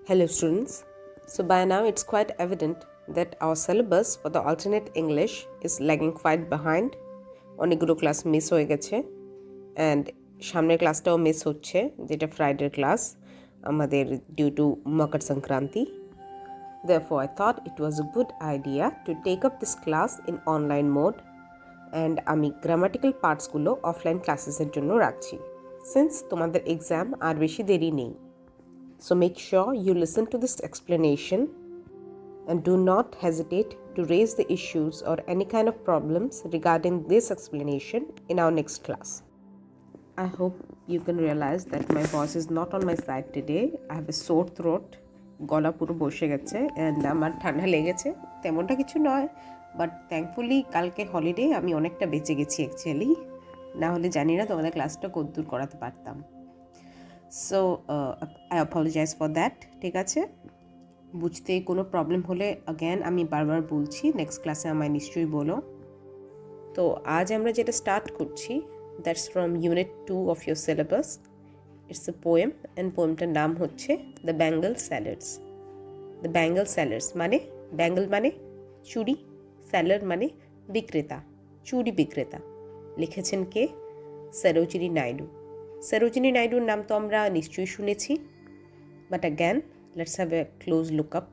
Hello students. So by now it's quite evident that our syllabus for the alternate English is lagging quite behind. অনেকগুলো class miss হয়ে গেছে and সামনের ক্লাসটাও miss হচ্ছে যেটা ফ্রাইডের class আমাদের due to Makar Sankranti. Therefore I thought it was a good idea to take up this class in online mode and আমি grammatical পার্টসগুলো offline ক্লাসেসের জন্য রাখছি সিন্স তোমাদের এক্সাম আর বেশি দেরি নেই. So make sure you listen to this explanation and do not hesitate to raise the issues or any kind of problems regarding this explanation in our next class. I hope you can realize that my voice is not on my side today. I have a sore throat. গলা পুরো বসে গেছে and আমার ঠান্ডা লেগেছে তেমনটা কিছু নয় বাট থ্যাঙ্কফুলি কালকে হলিডে আমি অনেকটা বেঁচে গেছি অ্যাকচুয়ালি না হলে জানি না তোমাদের ক্লাসটা কতদূর করাতে পারতাম. So I apologize for that. ঠিক আছে, বুঝতে কোনো প্রবলেম হলে অ্যাগেন আমি বারবার বলছি নেক্সট ক্লাসে আমায় নিশ্চয়ই বলো. তো আজ আমরা যেটা স্টার্ট করছি that's from unit 2 of your syllabus. It's a poem and পোয়েমটার নাম হচ্ছে the bangle sellers. The bangle sellers মানে ব্যাঙ্গল মানে চুড়ি, স্যালাড মানে বিক্রেতা, চুড়ি বিক্রেতা. লিখেছেন কে? সরোজিনী নাইডু. সরোজিনী নাইডুর নাম তো আমরা নিশ্চয়ই শুনেছি but again let's have a close look up.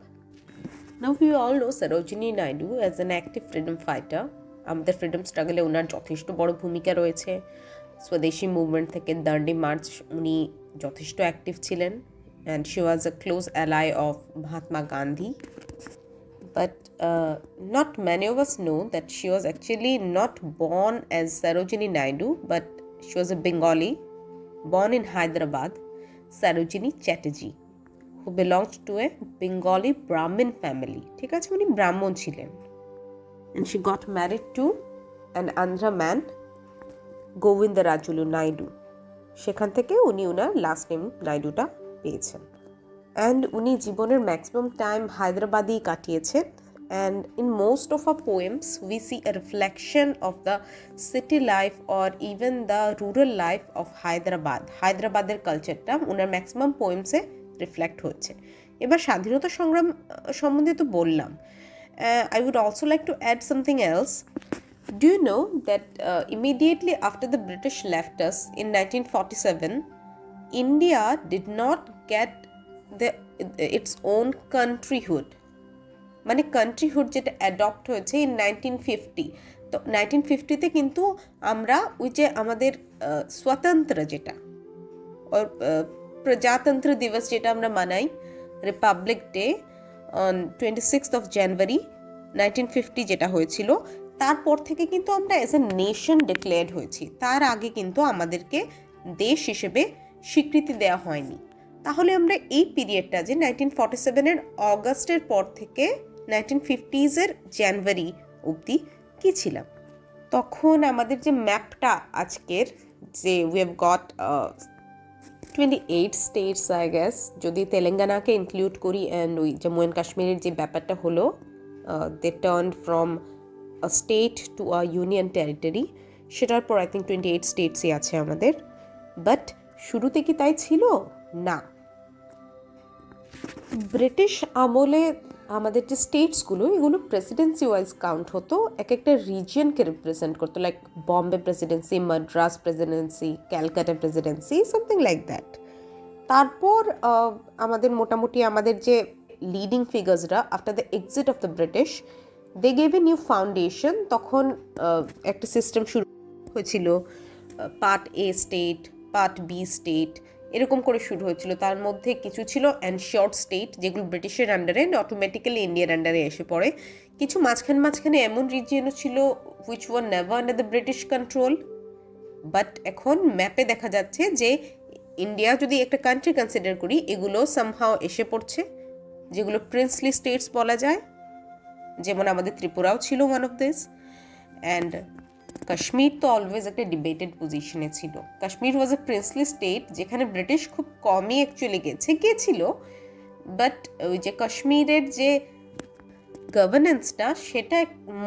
Now we all know Sarojini Naidu as an active freedom fighter. আমাদের ফ্রিডম স্ট্রাগলে ওনার যথেষ্ট বড় ভূমিকা রয়েছে. স্বদেশি মুভমেন্ট থেকে দান্ডি মার্চ উনি যথেষ্ট অ্যাক্টিভ ছিলেন and she was a close ally of Mahatma Gandhi. But not many of us know that she was actually not born as Sarojini Naidu, but she was a Bengali, born in Hyderabad, Sarojini Chatterjee, who belonged to a Bengali Brahmin family. ঠিক আছে, উনি ব্রাহ্মণ ছিলেন. And she got married to an Andhra man, Govindarajulu Naidu. সেখান থেকে উনি ওনার last name নাইডুটা পেয়েছেন. And উনি জীবনের ম্যাক্সিমাম টাইম হায়দ্রাবাদেই কাটিয়েছেন. And in most of our poems, we see a reflection of the city life or even the rural life of Hyderabad. হায়দ্রাবাদের কালচারটা ওনার maximum পোয়েমসে reflect হচ্ছে. এবার স্বাধীনতা সংগ্রাম সম্বন্ধে তো বললাম. I would also like to add something else. Do you know that immediately after the British left us in 1947, India did not get its own countryhood. মানে কান্ট্রিহুড যেটা অ্যাডপ্ট হয়েছে ইন 1950. তো 1950-তে কিন্তু আমরা ওই যে আমাদের স্বতন্ত্র যেটা প্রজাতন্ত্র দিবস যেটা আমরা মানাই Republic Day on 26th of January 1950 যেটা হয়েছিল, তারপর থেকে কিন্তু আমরা অ্যাজ এ নেশন ডিক্লেয়ার্ড হয়েছি. তার আগে কিন্তু আমাদেরকে দেশ হিসেবে স্বীকৃতি দেওয়া হয়নি. তাহলে আমরা এই পিরিয়ডটা যে 1947-এর অগাস্টের পর থেকে 1950s-এর জানুয়ারি অবধি কী ছিলাম? তখন আমাদের যে ম্যাপটা আজকের যে we have got 28 states I guess, যদি তেলেঙ্গানাকে ইনক্লুড করি অ্যান্ড ওই জম্মু অ্যান্ড কাশ্মীরের যে ব্যাপারটা হলো they turn from a state to a union territory, সেটার পর আই থিঙ্ক 28 স্টেটসই আছে আমাদের. বাট শুরুতে কি তাই ছিল? না. ব্রিটিশ আমলে আমাদের যে স্টেটসগুলো এগুলো প্রেসিডেন্সি ওয়াইজ কাউন্ট হতো, এক একটা রিজিয়নকে রিপ্রেজেন্ট করতো, like Bombay presidency, Madras presidency, Calcutta presidency, something like that. তারপর আমাদের মোটামুটি আমাদের যে লিডিং ফিগার্সরা after the exit of the British they gave a new foundation. তখন একটা সিস্টেম শুরু হয়েছিল, part A state, part B state, এরকম করে শুরু হয়েছিল. তার মধ্যে কিছু ছিল এনশিওর্ড স্টেট যেগুলো ব্রিটিশের আন্ডারে অটোমেটিক্যালি ইন্ডিয়ার আন্ডারে এসে পড়ে. কিছু মাঝখানে এমন রিজিয়নও ছিল which war never under the British control. But এখন ম্যাপে দেখা যাচ্ছে যে ইন্ডিয়া যদি একটা কান্ট্রি কনসিডার করি এগুলো সামহাও এসে পড়ছে, যেগুলো প্রিন্সলি স্টেটস বলা যায়, যেমন আমাদের ত্রিপুরাও ছিল one of this. And Kashmir তো অলওয়েজ একটা ডিবেটেড পজিশনে ছিল. কাশ্মীর ওয়াজ এ প্রিন্সলি স্টেট যেখানে ব্রিটিশ খুব কমই অ্যাকচুয়ালি গিয়েছিল. বাট ওই যে কাশ্মীরের যে গভর্নেন্সটা সেটা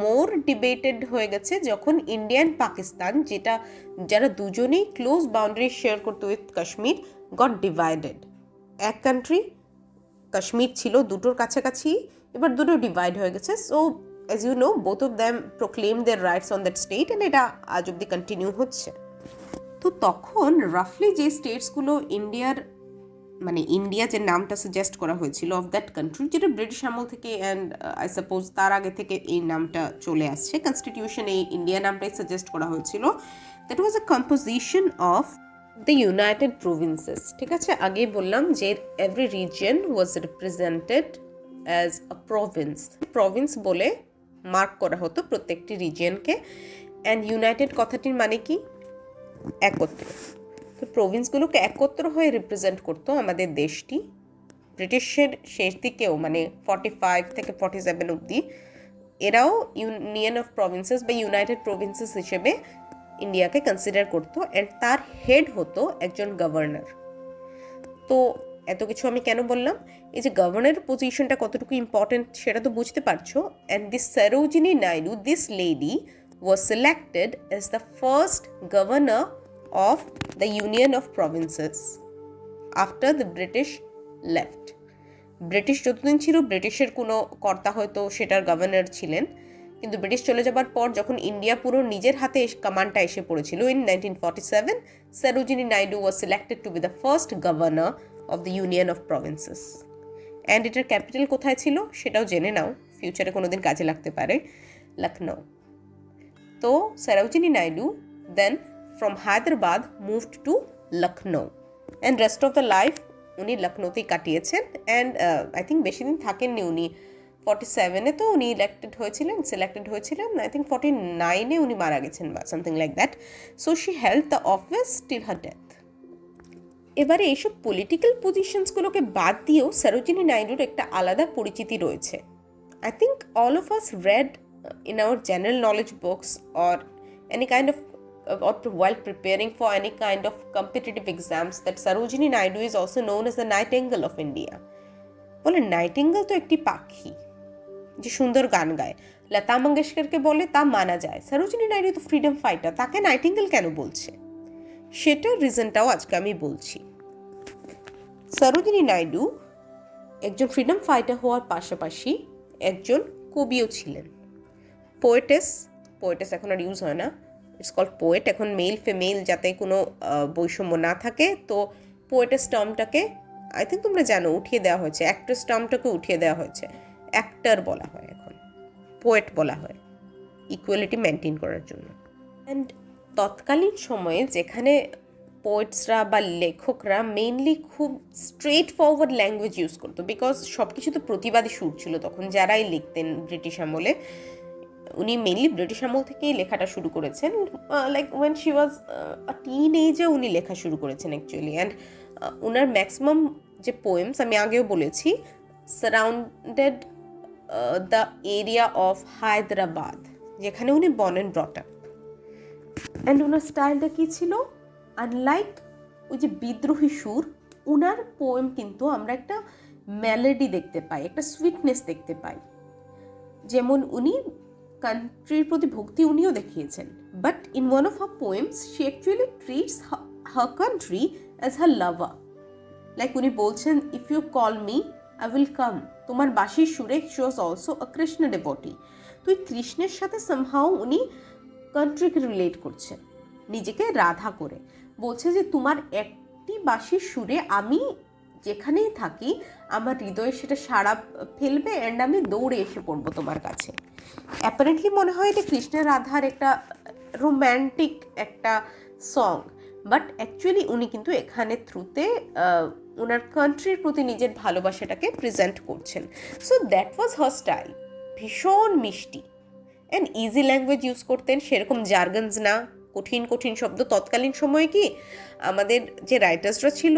মোর ডিবেটেড হয়ে গেছে যখন ইন্ডিয়া অ্যান্ড পাকিস্তান, যারা দুজনেই ক্লোজ বাউন্ডারি শেয়ার করতো উইথ কাশ্মীর, গট ডিভাইডেড. এক কান্ট্রি কাশ্মীর ছিল দুটোর কাছাকাছি, এবার দুটো ডিভাইড হয়ে গেছে। So as you know both of them proclaim their rights on that state, and এটা আজ অব্দি কন্টিনিউ হচ্ছে। তো তখন রাফলি যে স্টেটসগুলো ইন্ডিয়ার, মানে ইন্ডিয়া যে নামটা সাজেস্ট করা হয়েছিল অফ দ্যাট কান্ট্রি, যেটা ব্রিটিশ আমল থেকে অ্যান্ড আই সাপোজ তার আগে থেকে এই নামটা চলে আসছে, কনস্টিটিউশনে এই ইন্ডিয়া নামটাই সাজেস্ট করা হয়েছিল। That was a composition of the United provinces. ঠিক আছে, আগেই বললাম যে every region was represented as a Province. Province বলে মার্ক করা হতো প্রত্যেকটি রিজিয়নকে। অ্যান্ড ইউনাইটেড কথাটির মানে কি? একত্র। তো প্রভিন্সগুলোকে একত্র হয়ে রিপ্রেজেন্ট করতো আমাদের দেশটি। ব্রিটিশের শেষ দিকেও, মানে 45 থেকে 47 অবধি, এরাও ইউনিয়ন অফ প্রভিন্সেস বা ইউনাইটেড প্রভিন্সেস হিসেবে ইন্ডিয়াকে কনসিডার করতো। অ্যান্ড তার হেড হতো একজন গভর্নর। তো এত কিছু আমি কেন বললাম? এই যে গভর্নর পজিশনটা কতটুকু ইম্পর্টেন্ট সেটা তো বুঝতে পারছো। And this Sarojini Naidu, this lady was selected as the first governor of the Union of Provinces after the British left. British যতদিন ছিল ব্রিটিশের কোনো কর্তা হয়তো সেটার গভর্নর ছিলেন, কিন্তু ব্রিটিশ চলে যাবার পর যখন ইন্ডিয়া পুরো নিজের হাতে কমান্ডটা এসে পড়েছিল in 1947, Sarojini Naidu was selected to be the first governor of the Union of Provinces. And এটার ক্যাপিটাল কোথায় ছিল সেটাও জেনে নাও, ফিউচারে কোনোদিন কাজে লাগতে পারে, লখনউ। তো Sarojini Naidu then from Hyderabad moved to Lucknow, and rest of the life উনি লখনৌতেই কাটিয়েছেন। অ্যান্ড আই থিঙ্ক বেশি দিন থাকেননি উনি। 47-এ তো উনি সিলেক্টেড হয়েছিলেন। আই থিঙ্ক 49-এ উনি মারা গেছেন বা something like that. So she held the office till her death. এবারে এইসব পলিটিক্যাল পজিশনসগুলোকে বাদ দিয়েও সরোজিনী নাইডুর একটা আলাদা পরিচিতি রয়েছে। I think all of us red in our general knowledge books or any kind of or while preparing for any kind of competitive exams that Sarojini Naidu is also known as the Nightingale of India. বলে nightingale তো একটি পাখি যে সুন্দর গান গায়, লতা মঙ্গেশকরকে বলে তা মানা যায়। সরোজিনী নাইডু তো ফ্রিডম ফাইটার, তাকে নাইটিঙ্গেল কেন বলছে? সেটার রিজনটাও আজকে আমি বলছি। সরোজিনী নাইডু একজন ফ্রিডম ফাইটার হওয়ার পাশাপাশি একজন কবিও ছিলেন। পোয়েটেস এখন আর ইউজ হয় না, ইটস কল্ড পোয়েট। এখন মেল ফিমেল যাতে কোনো বৈষম্য না থাকে, তো পোয়েটেস টার্মটাকে আই থিঙ্ক তোমরা জানো উঠিয়ে দেওয়া হয়েছে, অ্যাক্ট্রেস টার্মটাকে উঠিয়ে দেওয়া হয়েছে, অ্যাক্টর বলা হয়, এখন পোয়েট বলা হয়, ইকুয়ালিটি মেনটেন করার জন্য। অ্যান্ড তৎকালীন সময়ে যেখানে পোয়েটসরা বা লেখকরা মেইনলি খুব স্ট্রেট ফরওয়ার্ড ল্যাঙ্গুয়েজ ইউজ করতো, বিকজ সব কিছু তো প্রতিবাদী সুর ছিল তখন যারাই লিখতেন ব্রিটিশ আমলে। উনি মেনলি ব্রিটিশ আমল থেকেই লেখাটা শুরু করেছেন, like when she was a teen এজে উনি লেখা শুরু করেছেন অ্যাকচুয়ালি। অ্যান্ড ওনার ম্যাক্সিমাম যে পোয়েমস আমি আগেও বলেছি surrounded the area of Hyderabad, যেখানে উনি born and brought up. And ওনার স্টাইলটা কী ছিল? আনলাইক ওই যে বিদ্রোহী সুর, ওনার পোয়েম কিন্তু আমরা একটা মেলোডি দেখতে পাই, একটা সুইটনেস দেখতে পাই। যেমন উনি কান্ট্রির প্রতি ভক্তি উনিও দেখিয়েছেন, but in one of her poems she actually treats her country as her lover. Like উনি বলছেন, if you call me I will come. তোমার বাঁশির সুরে she was also a Krishna devotee. তো এই কৃষ্ণের সাথে সামহাও উনি কান্ট্রিকে রিলেট করছেন, নিজেকে রাধা করে বলছে যে তোমার একটি বাঁশির সুরে আমি যেখানেই থাকি আমার হৃদয়ে সেটা সাড়া ফেলবে, অ্যান্ড আমি দৌড়ে এসে পড়বো তোমার কাছে। অ্যাপারেন্টলি মনে হয় এটা কৃষ্ণের রাধার একটা রোম্যান্টিক একটা সং, বাট অ্যাকচুয়ালি উনি কিন্তু এখানে থ্রুতে ওনার কান্ট্রির প্রতি নিজের ভালোবাসাটাকে প্রেজেন্ট করছেন। So that was her style, ভীষণ মিষ্টি অ্যান্ড ইজি ল্যাঙ্গুয়েজ ইউজ করতেন, সেরকম জার্গনস না, কঠিন শব্দ। তৎকালীন সময়ে কি আমাদের যে রাইটার্সরা ছিল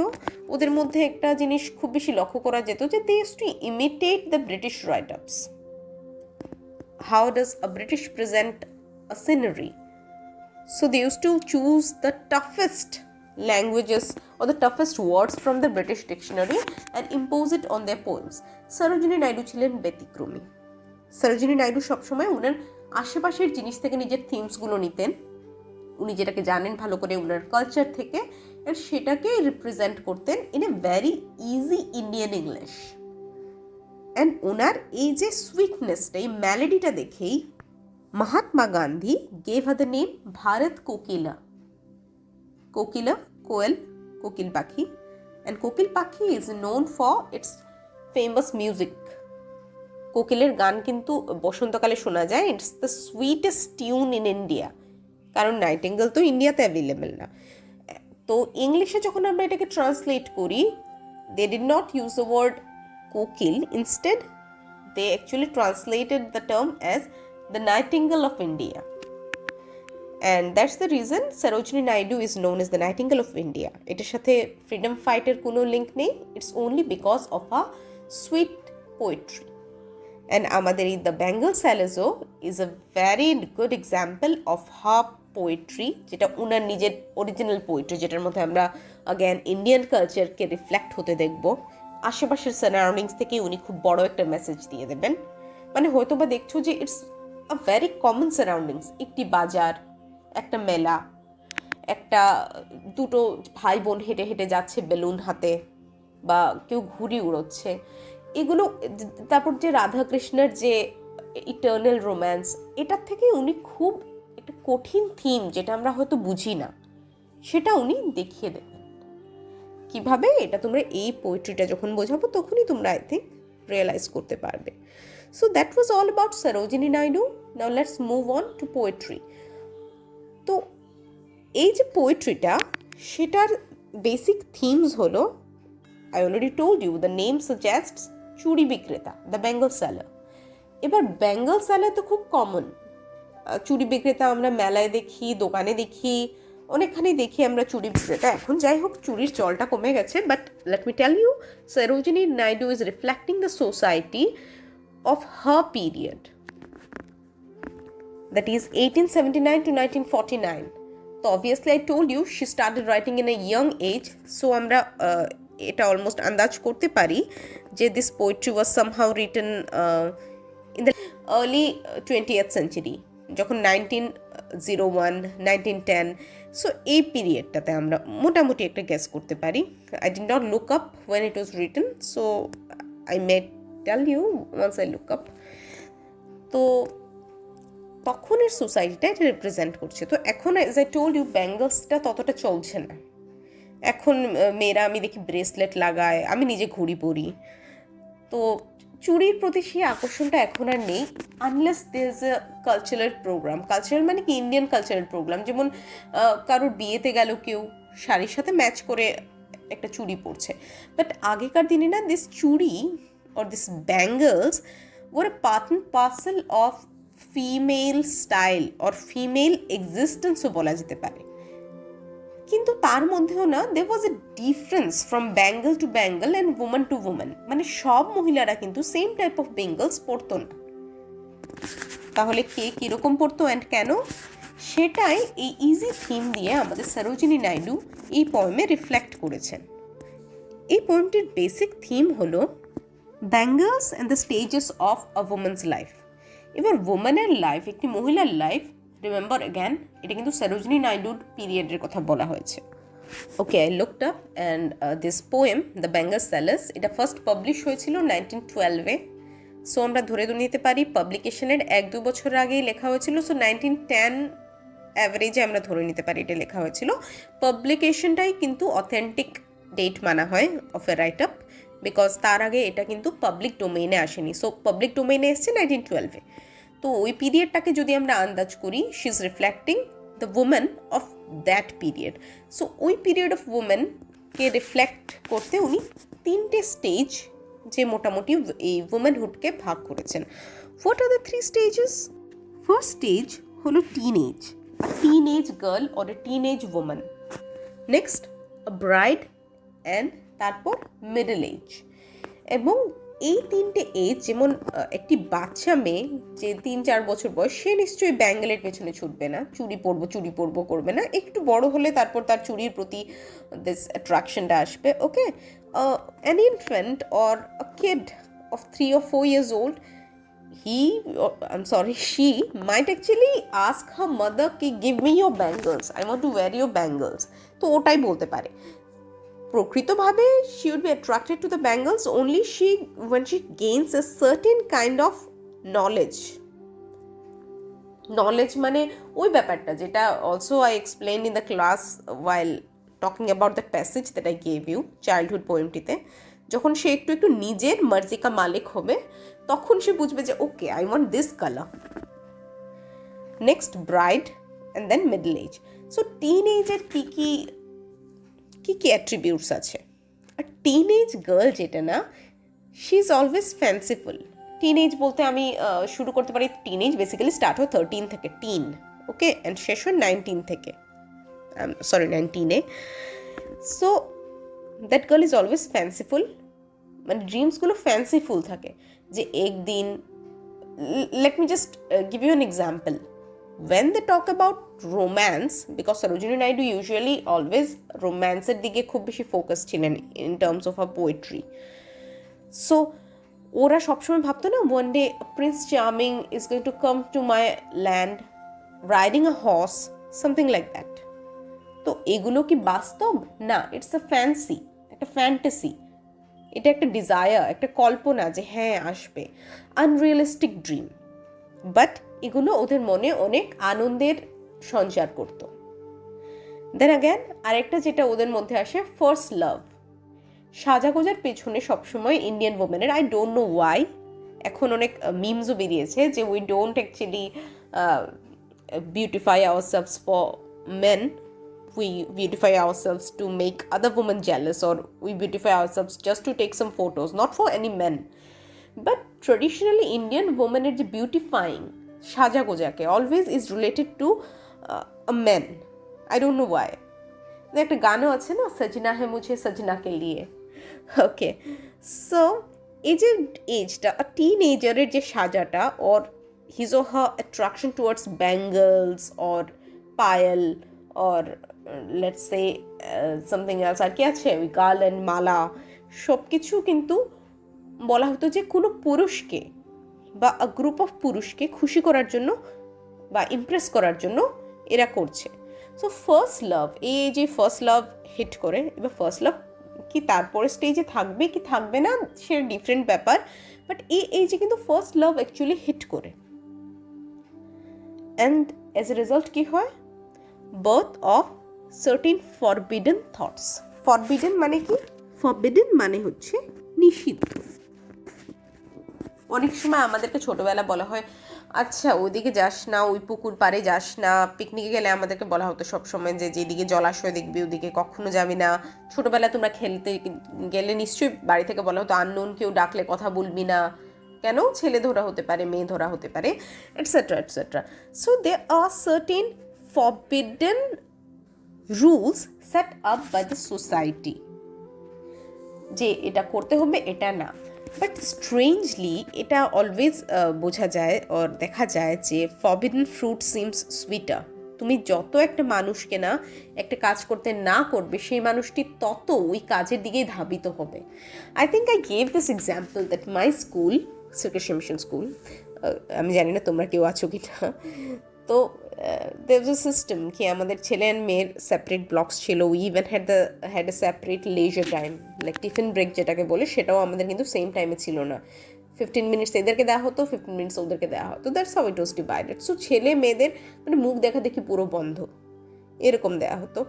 ওদের মধ্যে একটা জিনিস খুব বেশি লক্ষ্য করা যেত যে they used to imitate the British write ups. How does a British present a scenery? So they used to choose the toughest languages or the toughest words from the British dictionary and impose it on their poems. Sarojini Naidu ছিলেন ব্যতিক্রমী। সরোজিনী নাইডু সবসময় ওনার আশেপাশের জিনিস থেকে নিজের থিমসগুলো নিতেন, উনি যেটাকে জানেন ভালো করে ওনার কালচার থেকে, আর সেটাকে রিপ্রেজেন্ট করতেন in a very easy Indian English. And ওনার এই যে সুইটনেসটা, এই ম্যালোডিটা দেখেই Mahatma Gandhi gave her the name Bharat Kokila. কোকিলা, কোয়েল, কোকিল পাখি, অ্যান্ড কোকিল পাখি is known for its famous music. কোকিলের গান কিন্তু বসন্তকালে শোনা যায়। It's the sweetest tune in India, কারণ নাইটিঙ্গেল তো ইন্ডিয়াতে অ্যাভেলেবেল না। তো ইংলিশে যখন আমরা এটাকে ট্রান্সলেট করি, they did not use the word kokil, instead they actually translated the term as the Nightingale of India, and that's the reason Sarojini Naidu is known as the Nightingale of India. এটার সাথে freedom ফাইটের কোনো link নেই, it's only because of a sweet poetry. And আমাদের এই the bangle sellers is a very good example of her poetry, যেটা ওনার নিজের original poetry, যেটার মধ্যে আমরা অ্যাগেন ইন্ডিয়ান কালচারকে রিফ্লেক্ট হতে দেখব। আশেপাশের সারাউন্ডিংস থেকে উনি খুব বড় একটা মেসেজ দিয়ে দেবেন। মানে হয়তো বা দেখছো যে it's a very common surroundings, একটি বাজার, একটা মেলা, একটা দুটো ভাই বোন হেঁটে হেঁটে যাচ্ছে বেলুন হাতে, বা কেউ ঘুড়ি উড়োচ্ছে, এগুলো। তারপর যে রাধাকৃষ্ণের যে ইটার্নাল রোম্যান্স, এটার থেকে উনি খুব একটা কঠিন থিম, যেটা আমরা হয়তো বুঝি না, সেটা উনি দেখিয়ে দেবেন। কিভাবে, এটা তোমরা এই পোয়েট্রিটা যখন বোঝাবো তখনই তোমরা আই থিঙ্ক রিয়েলাইজ করতে পারবে। So that was all about Sarojini Naidu. Now let's move on to poetry. তো এই যে পোয়েট্রিটা, সেটার বেসিক থিমস হলো, I already told you, the name suggests চুড়ি বিক্রেতা, দ্য বেঙ্গল সেলার। এবার বেঙ্গল সেলার তো খুব কমন, চুড়ি বিক্রেতা আমরা মেলায় দেখি, দোকানে দেখি, অনেকখানেই দেখি আমরা চুড়ি বিক্রেতা। এখন যাই হোক, চুড়ির চলটা কমে গেছে, but let me tell you, Sarojini Naidu is reflecting the society of her period, that is 1879 to 1949. So obviously I told you she started writing in a young age, so আমরা এটা অলমোস্ট আন্দাজ করতে পারি যে this poetry was somehow written in the early 20th century, যখন 1901, 1910, so এই পিরিয়ডটাতে আমরা মোটামুটি একটা গেস করতে পারি। I did not look up when it was written, so I may tell you once I look up. তো তখনের সোসাইটিটা এটা রিপ্রেজেন্ট করছে। তো এখন অ্যাজ আই টোল্ড ইউ, ব্যাঙ্গলসটা ততটা চলছে না। এখন মেয়েরা আমি দেখি ব্রেসলেট লাগায়, আমি নিজে ঘড়ি পরি। তো চুড়ির প্রতি সেই আকর্ষণটা এখন আর নেই, unless there is a cultural programme. Cultural মানে কি, ইন্ডিয়ান কালচারাল প্রোগ্রাম। যেমন কারোর বিয়েতে গেল, কেউ শাড়ির সাথে ম্যাচ করে একটা চুড়ি পরছে। বাট আগেকার দিনে না, দিস চুড়ি or this bangles were a part and parcel of female style or female এক্সিস্টেন্সও বলা যেতে পারে। কিন্তু তার মধ্যেও না, there was a difference from bangle to bangle and woman to woman, মানে সব মহিলারা কিন্তু সেম টাইপ অফ বেঙ্গলস পরতো না। তাহলে কে কীরকম পরতো অ্যান্ড কেন, সেটাই এই ইজি থিম দিয়ে আমাদের সরোজিনী নাইডু এই পোয়েমে রিফ্লেক্ট করেছেন। এই পোয়েমটির বেসিক থিম হলো bangles and the stages of a women's life. এবার ওমেনের লাইফ, একটি মহিলার লাইফ, রিমেম্বার অ্যাগেন, এটা কিন্তু সরোজিনী নাইডুর পিরিয়ডের কথা বলা হয়েছে। Okay, I looked up and this poem the bangle sellers, এটা ফার্স্ট পাবলিশ হয়েছিল 1912-এ। সো আমরা ধরে নিতে পারি পাবলিকেশনের 1-2 বছর আগেই লেখা হয়েছিল। সো 1910 অ্যাভারেজে আমরা ধরে নিতে পারি এটা লেখা হয়েছিল। পাবলিকেশনটাই কিন্তু অথেন্টিক ডেট মানা হয় of A right up, because তার আগে এটা কিন্তু পাবলিক ডোমেইনে আসেনি। সো পাবলিক ডোমেইনে এসছে 1912-এ। তো ওই পিরিয়ডটাকে যদি আমরা আন্দাজ করি, she is reflecting the women of that period. So ওই পিরিয়ড অফ ওমেনকে রিফ্লেক্ট করতে উনি 3টে স্টেজ যে মোটামুটি এই ওমেনহুডকে ভাগ করেছেন। What are the 3 stages? First stage হলো teenage, teenage girl or a teenage women. Next a bride, and তারপর মিডল এজ। এবং এই 3টে এজ, যেমন একটি বাচ্চা মেয়ে যে 3-4 বছর বয়স, সে নিশ্চয়ই ব্যাঙ্গেলের পেছনে ছুটবে না, চুড়ি পরবো করবে না। একটু বড় হলে তারপর তার চুড়ির প্রতি দিস অ্যাট্রাকশনটা আসবে। Okay, an infant or a kid of 3 or 4 years old, she might actually ask her mother ki give me your bangles, I want to wear your bangles. তো ওটাই বলতে পারে। প্রকৃতভাবে she would be attracted to the bangles only when she gains a certain kind of knowledge মানে ওই ব্যাপারটা যেটা also I explained in the class while talking about the passage that I gave you childhood poemটিতে, যখন সে একটু একটু নিজের মর্জি কা মালিক হবে তখন সে বুঝবে যে okay I want this colour. Next bride and then middle age. So teen এজের কী কী অ্যাট্রিবিউটস আছে। আর টিন এজ গার্ল যেটা না, she is always fanciful. Teen age বলতে আমি শুরু করতে পারি, টিন এজ বেসিক্যালি স্টার্ট হয় 13 থেকে, টিন, ওকে, অ্যান্ড শেষ হয় 19 থেকে, 19-এ। So that girl is always fanciful, মানে ড্রিমসগুলো ফ্যান্সিফুল থাকে যে একদিন, let me just give you an example. When they talk about romance, because Sarojini Naidu usually always romanceের দিকে খুব বেশি ফোকাস ছিলেন in terms of her poetry. So ওরা সবসময় ভাবতো না, one day Prince Charming is going to come to my land riding a horse, something like that. তো এগুলো কি বাস্তব? না, ইটস আ ফ্যান্সি, একটা ফ্যান্টাসি, এটা একটা ডিজায়ার, একটা কল্পনা যে হ্যাঁ আসবে, আনরিয়েলিস্টিক ড্রিম। বাট এগুলো ওদের মনে অনেক আনন্দের সঞ্চার করত। দেন অ্যাগেন আরেকটা যেটা ওদের মধ্যে আসে, ফার্স্ট লাভ। সাজাগোজার পেছনে সবসময় ইন্ডিয়ান ওমেনের, আই ডোন্ট নো ওয়াই, এখন অনেক মিমসও বেরিয়েছে যে we don't actually beautify ourselves for men, we beautify ourselves to make other women jealous, or we beautify ourselves just to take some photos, not for any men. But traditionally Indian women এর যে beautifying, সাজাগোজাকে, always is related to a man. I don't know why. একটা গানও আছে না, সজনা হে মুঝে সজনা কে লিয়ে, ওকে। সো এই যে এজটা, টিনএজারের যে সাজাটা, or his or her attraction towards bangles or Payel, or let's say something else, আর কি আছে, ওই গার্ল্যান্ড, মালা, সব কিছু কিন্তু বলা হতো যে কোনো পুরুষকে বা আ গ্রুপ অফ পুরুষকে খুশি করার জন্য বা ইমপ্রেস করার জন্য এরা করছে। সো ফার্স্ট লাভ, এই যে ফার্স্ট লাভ হিট করে, এবার ফার্স্ট লাভ কি তারপরে স্টেজে থাকবে কি থাকবে না সেটা ডিফারেন্ট ব্যাপার, বাট এই যে কিন্তু ফার্স্ট লাভ অ্যাকচুয়ালি হিট করে। অ্যান্ড অ্যাজ এ রেজাল্ট কী হয়, birth of certain forbidden thoughts. Forbidden মানে কি? ফরবিডেন মানে হচ্ছে নিষিদ্ধ। অনেক সময় আমাদেরকে ছোটবেলা বলা হয়, আচ্ছা ওইদিকে যাস না, ওই পুকুর পাড়ে যাস না। পিকনিকে গেলে আমাদেরকে বলা হতো সবসময় যে যেদিকে জলাশয় দেখবি ওদিকে কখনো যাবি না। ছোটবেলা তোমরা খেলতে গেলে নিশ্চয়ই বাড়ি থেকে বলা হতো আননোন কেউ ডাকলে কথা বলবি না, কেন, ছেলে ধরা হতে পারে, মেয়ে ধরা হতে পারে, etcetera etcetera. So they are certain forbidden rules set up by the society, যে এটা করতে হবে, এটা না। বাট স্ট্রেঞ্জলি এটা অলওয়েজ বোঝা যায় ওর দেখা যায় যে forbidden fruit seems sweeter. তুমি যত একটা মানুষকে না একটা কাজ করতে না করবে, সেই মানুষটি তত ওই কাজের দিকেই ধাবিত হবে। I think I gave this example that my school, Srikrishna mission school, আমি জানি না তোমরা কেউ আছো কি না, তো there was a system কি আমাদের ছেলে আর মেয়ের সেপারেট ব্লকস ছিল। We even had a separate leisure time, like tiffin break যেটাকে বলে, সেটাও আমাদের কিন্তু সেম টাইমে ছিল না। 15 মিনিটস এদেরকে দেওয়া হতো, 15 মিনিটস ওদেরকে দেওয়া হতো, that's how it was divided. So ছেলে মেয়েদের মানে মুখ দেখা দেখি পুরো বন্ধ, এরকম দেওয়া হতো।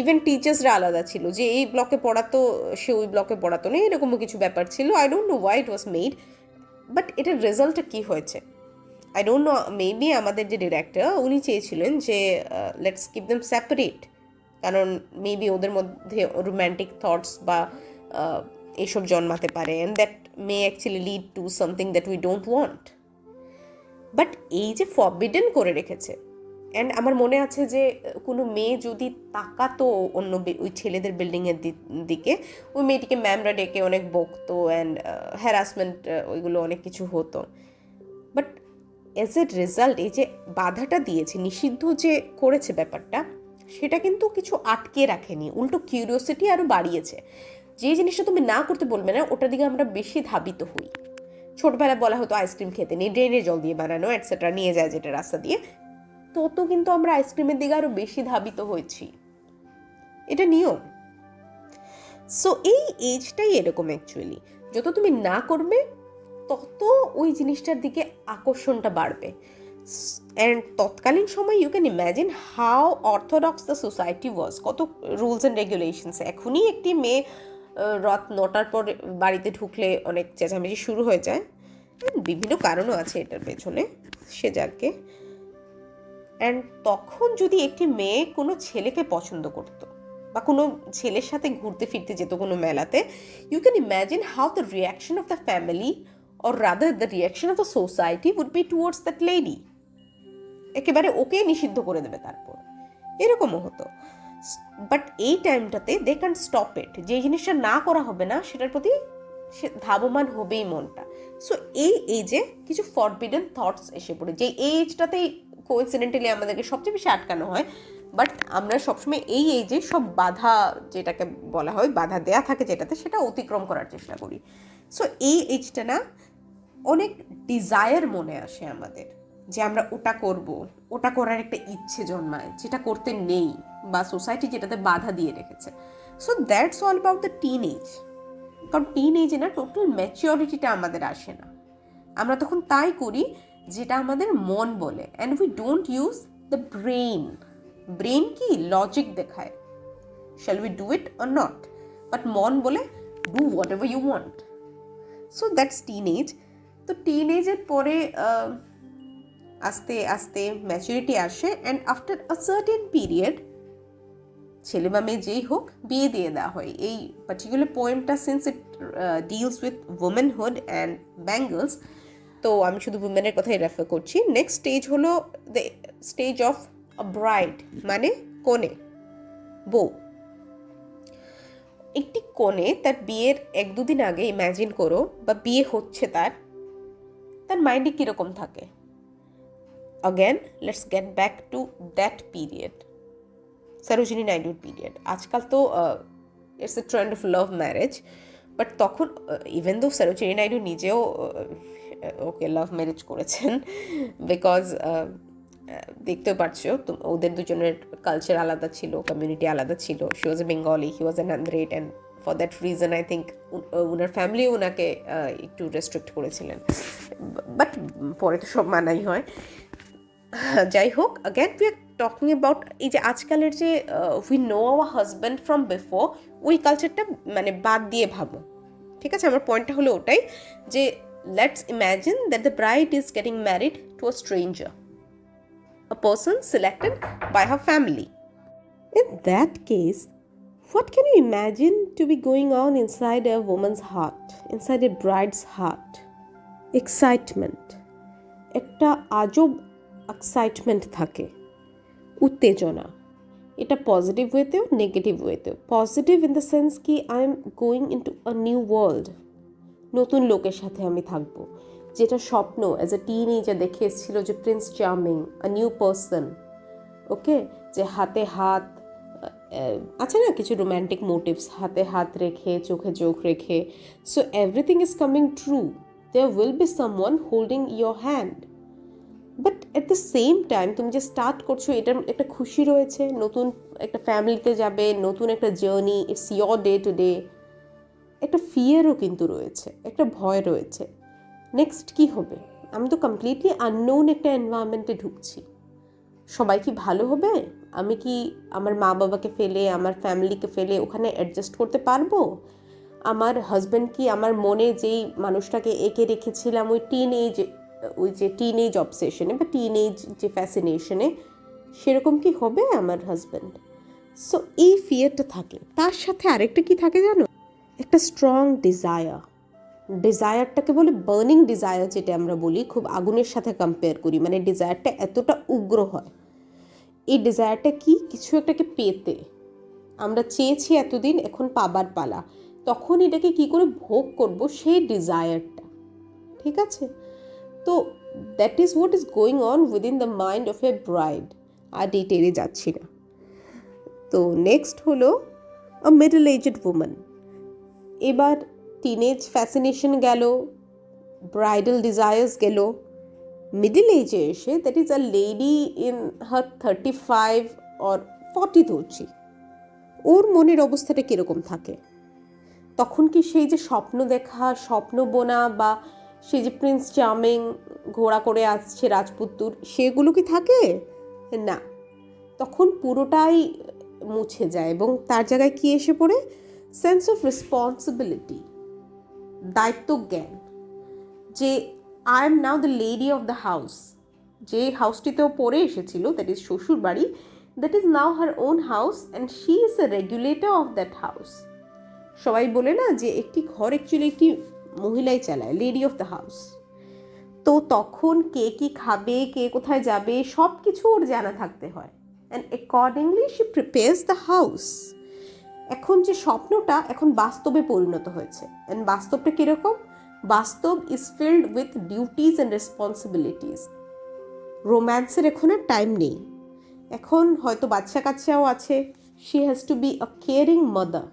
ইভেন টিচার্সরা আলাদা ছিল, যে এই ব্লকে পড়াতো সে ওই ব্লকে পড়াতো না, এরকমও কিছু ব্যাপার ছিল। I don't know why it was made, but এটার রেজাল্টটা কী হয়েছে আই ডোন্ট নো। মেবি আমাদের যে ডিরেক্টর উনি চেয়েছিলেন যে লেটস কিপ দেম সেপারেট, কারণ মেবি ওদের মধ্যে রোম্যান্টিক থটস বা এসব জন্মাতে পারে, and that may actually lead to something that we don't want. But এই যে ফরবিডেন করে রেখেছে, অ্যান্ড আমার মনে আছে যে কোনো মেয়ে যদি তাকাতো অন্য ওই ছেলেদের বিল্ডিংয়ের দিকে, ওই মেয়েটিকে ম্যামরা ডেকে অনেক বকতো, অ্যান্ড হ্যারাসমেন্ট ওইগুলো অনেক কিছু হতো। বাট অ্যাজ এ রেজাল্ট এই যে বাধাটা দিয়েছে, নিষিদ্ধ যে করেছে ব্যাপারটা, সেটা কিন্তু কিছু আটকে রাখেনি, উল্টো কিউরিওসিটি আরও বাড়িয়েছে। যে জিনিসটা তুমি না করতে বলবে না, ওটার দিকে আমরা বেশি ধাবিত হই। ছোটবেলায় বলা হতো আইসক্রিম খেতে নেই, ড্রেনের জল দিয়ে বানানো এটসেট্রা, নিয়ে যায় যেটা রাস্তা দিয়ে, তত কিন্তু আমরা আইসক্রিমের দিকে আরও বেশি ধাবিত হয়েছি, এটা নিয়ম। সো এই এজটাই এরকম অ্যাকচুয়ালি, যত তুমি না করবে তত ওই জিনিসটার দিকে আকর্ষণটা বাড়বে। অ্যান্ড তৎকালীন সময় you can imagine how orthodox the society was, কত রুলস অ্যান্ড রেগুলেশনস। এখনই একটি মেয়ে রাত 9টার পর বাড়িতে ঢুকলে অনেক চেঁচামেচি শুরু হয়ে যায়, বিভিন্ন কারণও আছে এটার পেছনে, সে যাকে। অ্যান্ড তখন যদি একটি মেয়ে কোনো ছেলেকে পছন্দ করতো বা কোনো ছেলের সাথে ঘুরতে ফিরতে যেত কোনো মেলাতে, you can imagine how the reaction of the family or rather the reaction of the society would be towards that lady. একেবারে ওকে নিষিদ্ধ করে দেবে তারপর, এরকমও হতো। বাট এই টাইমটাতে দে ক্যান স্টপ ইট, যে জিনিসটা না করা হবে না সেটার প্রতি সে ধাবমান হবেই মনটা। সো এই এজে কিছু ফরবিডেন থটস এসে পড়ে, যে এই এজটাতেই কোইন্সিডেন্টালি আমাদেরকে সবচেয়ে বেশি আটকানো হয়। বাট আমরা সবসময় এই এজে সব বাধা, যেটাকে বলা হয় বাধা দেয়া থাকে যেটাতে, সেটা অতিক্রম করার চেষ্টা করি। সো এই এজটা না অনেক ডিজায়ার মনে আসে আমাদের, যে আমরা ওটা করব, ওটা করার একটা ইচ্ছে জন্মায় যেটা করতে নেই বা সোসাইটি যেটাতে বাধা দিয়ে রেখেছে। So that's all about the teen age. কারণ টিন এজে না টোটাল ম্যাচিওরিটিটা আমাদের আসে না, আমরা তখন তাই করি যেটা আমাদের মন বলে, and we don't use the brain. Brain কি লজিক দেখায়, shall we do it or not, but মন বলে do what ever you want. So that's teen age. তো টিন এজের পরে আস্তে আস্তে ম্যাচুরিটি আসে, and after a certain period ছেলে বা মেয়ে যেই হোক বিয়ে দিয়ে দেওয়া হয়। এই পার্টিকুলার পোয়েমটা since it deals with womanhood and bangles, তো আমি শুধু উমেনের কথাই রেফার করছি। নেক্সট স্টেজ হলো the stage of a bride, মানে কনে, বউ। একটি কনে তার বিয়ের 1-2 দিন আগে ইম্যাজিন করো, বা বিয়ে হচ্ছে তার মাইন্ডে কীরকম থাকে। Again, let's get back to that period, Sarojini নাইডুর পিরিয়ড। আজকাল তো it's a trend of love marriage, but তখন ইভেন দো সরোজিনী নাইডু নিজেও ওকে লাভ ম্যারেজ করেছেন, বিকজ দেখতেও পারছো তো ওদের দুজনের কালচার আলাদা ছিল, কমিউনিটি আলাদা ছিল। She was a Bengali, he was an Andhraite, and for that reason I think ওনার ফ্যামিলি ওনাকে একটু রেস্ট্রিক্ট করেছিলেন, বাট পরে তো সব মানাই হয়। যাই হোক, again we are talking about এই যে আজকালের যে we know our husband from before, ওই কালচারটা মানে বাদ দিয়ে ভাবো, ঠিক আছে? আমার পয়েন্টটা হলো ওটাই, যে let's imagine that the bride is getting married to a stranger, a person selected by her family. In that case, what can you imagine to be going on inside a woman's heart, inside a bride's heart? Excitement. একটা আজব excitement থাকে, উত্তেজনা। এটা positive ওয়েতেও negative ওয়েতেও। Positive in the sense কি I am going into a new world, নতুন লোকের সাথে আমি থাকবো, যেটা স্বপ্ন অ্যাজ এ টিন এজে দেখে এসেছিল, যে prince charming, a new person, okay, যে হাতে হাত আছে না কিছু রোম্যান্টিক মোটিভস, হাতে হাত রেখে চোখে চোখ রেখে। So everything is coming true, there will be someone holding your hand, but at the same time তুমি যে স্টার্ট করছো এটার একটা খুশি রয়েছে, নতুন একটা ফ্যামিলিতে যাবে, নতুন একটা journey, it's your day to day. একটা ফিয়ারও কিন্তু রয়েছে, একটা ভয় রয়েছে, নেক্সট কি হবে, আমি তো কমপ্লিটলি আননোন একটা এনভায়রনমেন্টে ঢুকছি, সবাই কি ভালো হবে, আমি কি আমার মা বাবাকে ফেলে, আমার ফ্যামিলিকে ফেলে ওখানে অ্যাডজাস্ট করতে পারবো, আমার হাজব্যান্ড কি আমার মনে যেই মানুষটাকে এঁকে রেখেছিলাম ওই যে টিন এজ অবসেশনে বা টিন এজ যে ফ্যাসিনেশনে, সেরকম কি হবে আমার হাজব্যান্ড? সো এই ফিয়ারটা থাকে, তার সাথে আরেকটা কি থাকে জানো, একটা স্ট্রং ডিজায়ারটাকে বলে বার্নিং ডিজায়ার, যেটা আমরা বলি, খুব আগুনের সাথে কম্পেয়ার করি, মানে ডিজায়ারটা এতটা উগ্র হয়। এই ডিজায়ারটা কি, কিছু একটাকে পেতে আমরা চেয়েছি এতদিন, এখন পাবার পালা, তখন এটাকে কি করে ভোগ করব, সেই ডিজায়ারটা, ঠিক আছে? তো that is what is going on within the mind of a bride. আর ডিটেলে যাচ্ছি না। তো নেক্সট হলো আ মিডল এজড উম্যান। এবার টিনেজ ফ্যাসিনেশন গেল, ব্রাইডাল ডিজায়ার্স গেল, মিডল এজে এসে that is a lady in her 35 or 40 ধরছি, ওর মনের অবস্থাটা কীরকম থাকে? তখন কি সেই যে স্বপ্ন দেখা, স্বপ্ন বোনা, বা সেই যে প্রিন্স চার্মিং ঘোড়া করে আসছে রাজপুত্তুর, সেগুলো কি থাকে? না, তখন পুরোটাই মুছে যায় এবং তার জায়গায় কি এসে পড়ে? সেন্স অফ রেসপন্সিবিলিটি, দায়িত্ব জ্ঞান, যে I am now the lady of the house. যে হাউসটিতেও পড়ে এসেছিল, দ্যাট ইজ শ্বশুর বাড়ি, that is now her own house and she is a regulator of that house. সবাই বলে না যে একটি ঘর অ্যাকচুয়ালি একটি মহিলাই চালায়, লেডি অফ দ্য হাউস। তো তখন কে কি খাবে, কে কোথায় যাবে, সব কিছু ওর জানা থাকতে হয়, and accordingly she prepares the house. এখন যে স্বপ্নটা এখন বাস্তবে পরিণত হয়েছে, অ্যান্ড বাস্তবটা কীরকম? বাস্তব is filled with duties and responsibilities. রোম্যান্সের এখন আর টাইম নেই, এখন হয়তো বাচ্চা কাচ্চাও আছে। She has to be a caring mother.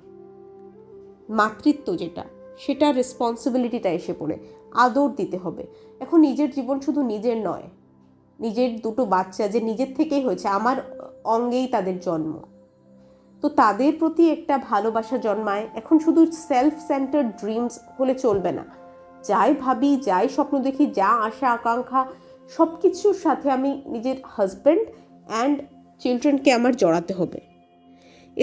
মাতৃত্ব যেটা, সেটার রেসপন্সিবিলিটিটা এসে পড়ে, আদর দিতে হবে। এখন নিজের জীবন শুধু নিজের নয়, নিজের দুটো বাচ্চা যে নিজের থেকেই হয়েছে, আমার অঙ্গেই তাদের জন্ম, তো তাদের প্রতি একটা ভালোবাসা জন্মায়। এখন শুধু সেলফ সেন্টার্ড ড্রিমস হলে চলবে না। যাই ভাবি, যাই স্বপ্ন দেখি, যা আশা আকাঙ্ক্ষা, সব কিছুর সাথে আমি নিজের হাজব্যান্ড অ্যান্ড চিলড্রেনকে আমার জড়াতে হবে।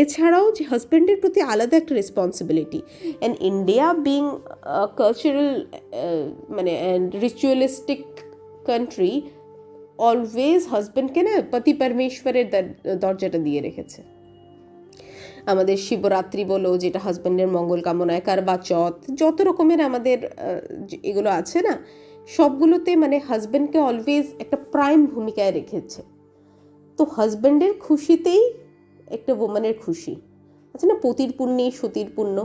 এছাড়াও যে হাজব্যান্ডের প্রতি আলাদা একটা responsibility, and India being cultural মানে রিচুয়ালিস্টিক কান্ট্রি, অলওয়েজ হাজব্যান্ডকে না পতি পরমেশ্বরের দরজাটা দিয়ে রেখেছে। আমাদের শিবরাত্রি বলো, যেটা হাজব্যান্ডের মঙ্গল কামনায়, কারবা চৌথ, যত রকমের আমাদের এগুলো আছে না, সবগুলোতে মানে হাজব্যান্ডকে অলওয়েজ একটা প্রাইম ভূমিকায় রেখেছে। তো হাজব্যান্ডের খুশিতেই একটা ওম্যানের খুশি আছে না, পতির পুণ্যে সতীর পুণ্য।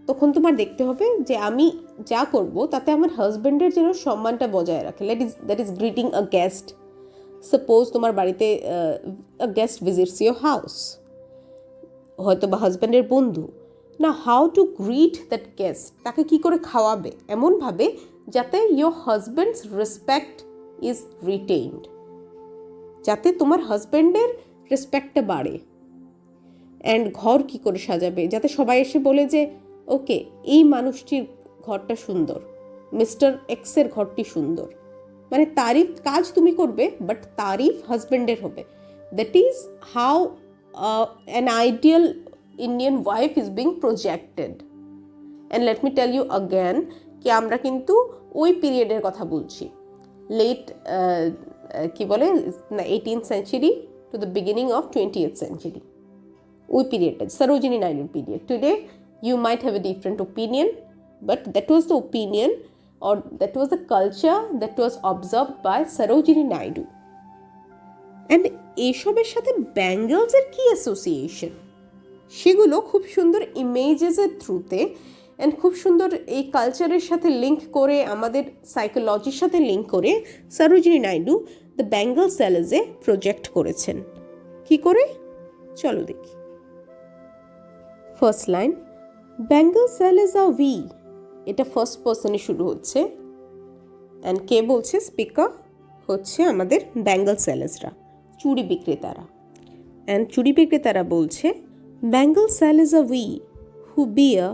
তখন তোমার দেখতে হবে যে আমি যা করব তাতে আমার হাজব্যান্ডের যেন সম্মানটা বজায় রাখে। That is greeting a guest. Suppose তোমার বাড়িতে আ গেস্ট ভিজিটস ইয়োর হাউস, হয়তো বা হাজব্যান্ডের বন্ধু, না, how to grit that guest, তাকে কি করে খাওয়াবে এমনভাবে যাতে your husbands respect is retained, যাতে তোমার হাজব্যান্ডের রেসপেক্টটা বাড়ে। অ্যান্ড ঘর কি করে সাজাবে যাতে সবাই এসে বলে যে ওকে, এই মানুষটির ঘরটা সুন্দর, মিস্টার এক্সের ঘরটি সুন্দর। মানে তারিফ কাজ তুমি করবে, বাট তারিফ হাজব্যান্ডের হবে। That is how an ideal Indian wife is being projected. And let me tell you again কি আমরা কিন্তু ওই পিরিয়ডের কথা বলছি, লেট কি বলে না 18th century to the beginning of 20th century, ওই পিরিয়ডটা সরোজিনী নাইডুর period. Today you might have a different opinion, but that was the opinion or that was the culture that was observed by Sarojini Naidu. And এইসবের সাথে ব্যাঙ্গলসের কী association, সেগুলো খুব সুন্দর ইমেজেসের থ্রুতে and খুব সুন্দর এই কালচারের সাথে লিঙ্ক করে, আমাদের সাইকোলজির সাথে লিঙ্ক করে সরোজিনী নাইডু দ্য বেঙ্গল স্যালেজে প্রজেক্ট করেছেন। কি করে? চলো দেখি। First line, bangle sellers are we, এটা ফার্স্ট পার্সনে শুরু হচ্ছে। অ্যান্ড কে বলছে? স্পিকার হচ্ছে আমাদের বেঙ্গল স্যালেজরা, চুড়ি বিক্রেতারা। অ্যান্ড চুড়ি বিক্রেতারা বলছে, bangle sellers are we who bear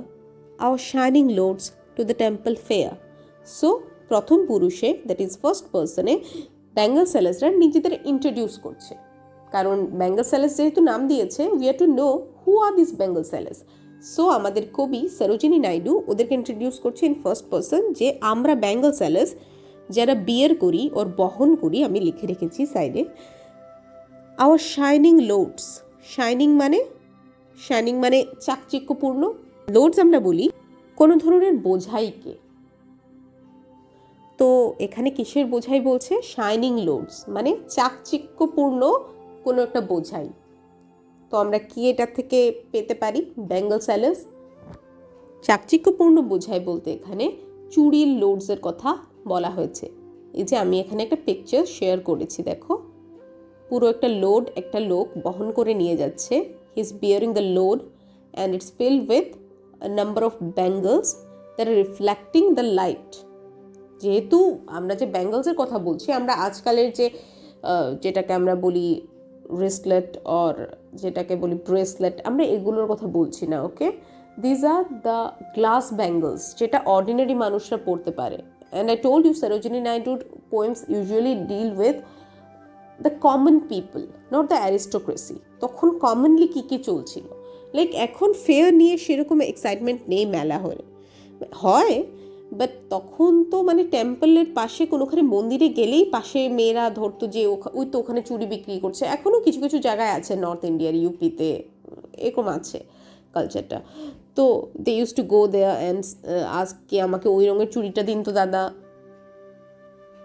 our shining loads to the temple fair. So প্রথম পুরুষে, দ্যাট ইজ ফার্স্ট পার্সনে, বেঙ্গল স্যালেজরা নিজেদের ইন্ট্রোডিউস করছে। কারণ বেঙ্গল স্যালেজ যেহেতু নাম দিয়েছে, we are to know who are this bangle sellers. So আমাদের কবি সরোজিনী নাইডু ওদেরকে ইন্ট্রোডিউস করছে ইন ফার্স্ট পার্সন, যে আমরা বেঙ্গল স্যালেজ যারা বিয়ার করি ওর বহন করি, আমি লিখে রেখেছি সাইডে, আওয়ার শাইনিং লোডস। শাইনিং মানে চাকচিক্যপূর্ণ, লোডস আমরা বলি কোনো ধরনের বোঝাইকে। তো এখানে কিসের বোঝাই বলছে? শাইনিং লোডস মানে চাকচিক্যপূর্ণ কোনো একটা বোঝাই। তো আমরা কি এটা থেকে পেতে পারি? বেঙ্গল স্যালেজ চাকচিক্যপূর্ণ বোঝাই বলতে এখানে চুড়ির লোডসের কথা বলা হয়েছে। এই যে আমি এখানে একটা পিকচার শেয়ার করেছি, দেখো, পুরো একটা লোড একটা লোক বহন করে নিয়ে যাচ্ছে। He is bearing the load and it's filled with a number of bangles that are reflecting the light. যেহেতু আমরা যে ব্যাঙ্গলসের কথা বলছি, আমরা আজকালের যেটাকে আমরা বলি রিস্টলেট অর যেটাকে বলি ব্রেসলেট, আমরা এগুলোর কথা বলছি না, okay? These are the glass bangles, যেটা অর্ডিনারি মানুষরা পড়তে পারে। And I told you Sarojini নাইডুর poems usually deal with the common people, not the aristocracy. তখন কমনলি কী কী চলছিল, লাইক এখন ফেয়ার নিয়ে সেরকম এক্সাইটমেন্ট নেই মেলা হলে হয়, বাট তখন তো মানে টেম্পলের পাশে কোনোখানে মন্দিরে গেলেই পাশে মেয়েরা ধরতো যে ওই তো ওখানে চুড়ি বিক্রি করছে। এখনও কিছু কিছু জায়গায় আছে, নর্থ ইন্ডিয়ার ইউপিতে এরকম আছে কালচারটা। তো they use to go there and আজকে আমাকে ওই রঙের চুড়িটা দিন তো দাদা।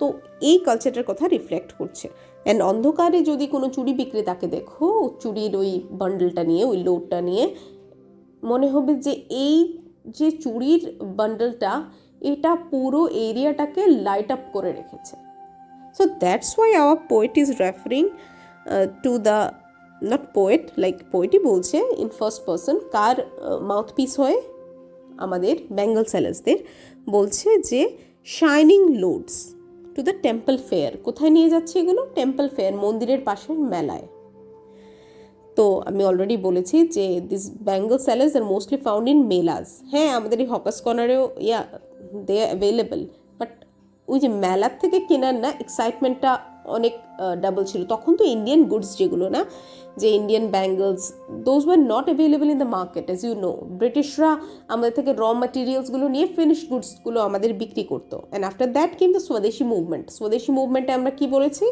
তো এই কালচারটার কথা রিফ্লেক্ট করছে। অ্যান্ড অন্ধকারে যদি কোনো চুড়ি বিক্রেতাকে দেখো চুড়ির ওই বান্ডেলটা নিয়ে, ওই লোডটা নিয়ে, মনে হবে যে এই যে চুড়ির বান্ডেলটা এটা পুরো এরিয়াটাকে লাইট আপ করে রেখেছে। So that's why our poet is referring to the, not poet, like পোয়েটই বলছে ইন ফার্স্ট পার্সন, কার মাউথপিস হয়ে আমাদের বেঙ্গল সেলার্সদের বলছে যে shining loads to the temple fair. কোথায় নিয়ে যাচ্ছে এগুলো? টেম্পল ফেয়ার, মন্দিরের পাশের মেলায়। তো আমি অলরেডি বলেছি যে this bangle sellers are mostly found in melas. হ্যাঁ, আমাদের এই হকার্স কর্নারেও দে আর অ্যাভেলেবল, বাট ওই যে মেলার থেকে কেনার না এক্সাইটমেন্টটা অনেক ডাবল ছিল। তখন তো ইন্ডিয়ান গুডস যেগুলো না, যে Indian bangles, those were not available in the market as you know. ব্রিটিশরা আমাদের থেকে র ম্যাটেরিয়ালসগুলো নিয়ে ফিনিশড গুডসগুলো আমাদের বিক্রি করতো। অ্যান্ড আফটার দ্যাট কিন্তু স্বদেশি মুভমেন্ট। স্বদেশি মুভমেন্টে আমরা কি বলেছি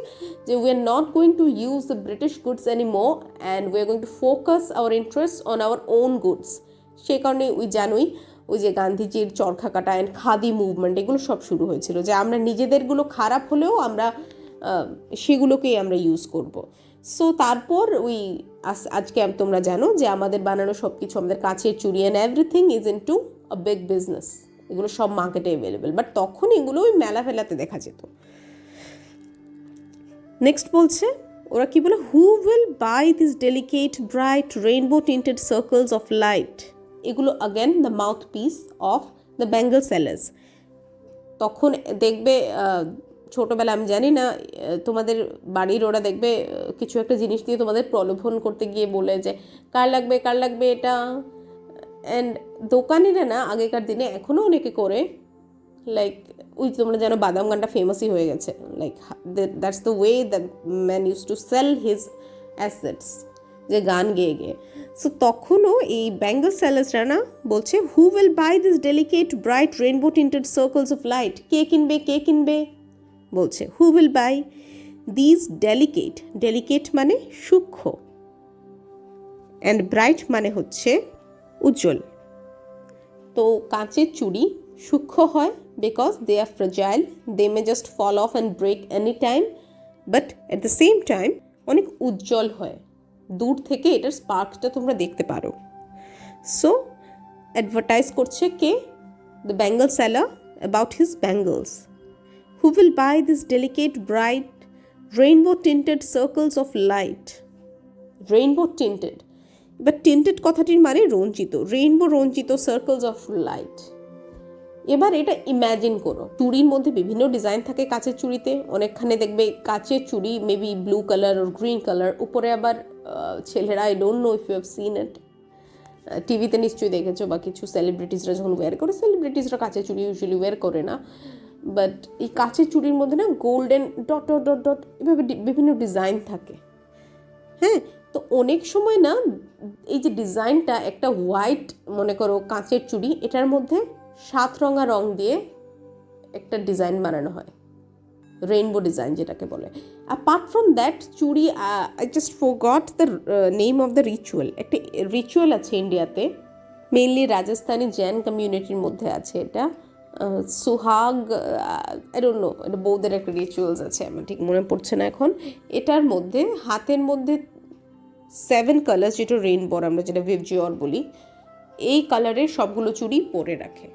যে we are not going to use the British goods anymore and we are going to focus hour interest on our own goods. সেই কারণে ওই জানোই ওই যে গান্ধীজির চরখা কাটা অ্যান্ড খাদি মুভমেন্ট, এগুলো সব শুরু হয়েছিল যে আমরা নিজেদেরগুলো খারাপ হলেও আমরা সেগুলোকেই আমরা ইউজ করব। সো তারপর ওই আজকে তোমরা জানো যে আমাদের বানানো সব কিছু, আমাদের কাচের চুড়ি and everything is in to a big business. এগুলো সব মার্কেটে অ্যাভেলেবেল, বাট তখন এগুলো ওই মেলা ফেলাতে দেখা যেত। নেক্সট বলছে ওরা কি বলে, who will buy this delicate bright rainbow tinted circles of light. এগুলো again the mouthpiece of the bangle sellers. তখন দেখবে ছোটোবেলা, আমি জানি না তোমাদের বাড়ির ওরা দেখবে কিছু একটা জিনিস দিয়ে তোমাদের প্রলোভন করতে গিয়ে বলে যে কার লাগবে কার লাগবে এটা। অ্যান্ড দোকানিরা না আগেকার দিনে এখনও অনেকে করে, লাইক ওই তোমরা জানো বাদাম গানটা ফেমাসই হয়ে গেছে, like that's the way the man use to sell his assets, যে গান গেয়ে গেয়ে। সো তখনও এই বেঙ্গল সেলার্সরা না বলছে who will buy this delicate bright rainbow tinted circles of light. কে কিনবে কে কিনবে বলছে, who will buy this delicate, delicate মানে সূক্ষ্ম, অ্যান্ড ব্রাইট মানে হচ্ছে উজ্জ্বল। তো কাঁচের চুড়ি সূক্ষ্ম হয় because they are fragile, they may just fall off and break any time, but at the same time অনেক উজ্জ্বল হয়, দূর থেকে এটার স্পার্কটা তোমরা দেখতে পারো। সো অ্যাডভার্টাইজ করছে কে? The bangle seller about his bangles. Who will buy this delicate, bright, rainbow-tinted circles of light? Rainbow-tinted. But tinted কথাটির মানে রঞ্জিত, রেইনবো রঞ্জিত সার্কেলস অফ লাইট। এবার এটা ইম্যাজিন করো, চুড়ির মধ্যে বিভিন্ন ডিজাইন থাকে কাচের চুড়িতে। অনেকখানে দেখবে কাচের চুড়ি maybe blue colour or green colour, উপরে আবার ছেলেরা, I don't know if you have seen it, টিভিতে নিশ্চয়ই দেখেছো, বা কিছু সেলিব্রিটিসরা যখন ওয়্যার করে, সেলিব্রিটিসরা কাচের চুড়ি ইউজুয়ালি ওয়্যার করে না, বাট এই কাচের চুড়ির মধ্যে না golden dot dot dot dot এভাবে বিভিন্ন ডিজাইন থাকে। হ্যাঁ, তো অনেক সময় না এই যে ডিজাইনটা একটা হোয়াইট, মনে করো কাঁচের চুড়ি, এটার মধ্যে 7 রঙা রং দিয়ে একটা ডিজাইন বানানো হয়, রেইনবো ডিজাইন যেটাকে বলে। অ্যাপার্ট ফ্রম দ্যাট চুড়ি, I just forgot the name of the ritual. একটা রিচুয়াল আছে ইন্ডিয়াতে, মেইনলি রাজস্থানি জৈন কমিউনিটির মধ্যে আছে এটা, সুহাগ, আই ডোন্ট নো, এটা বৌদ্ধের একটা রিচুয়ালস আছে, আমার ঠিক মনে পড়ছে না এখন। এটার মধ্যে হাতের মধ্যে 7 কালার্স, যেটা রেইনবো আমরা যেটা ভিভজিওর বলি, এই কালারের সবগুলো চুড়ি পরে রাখে,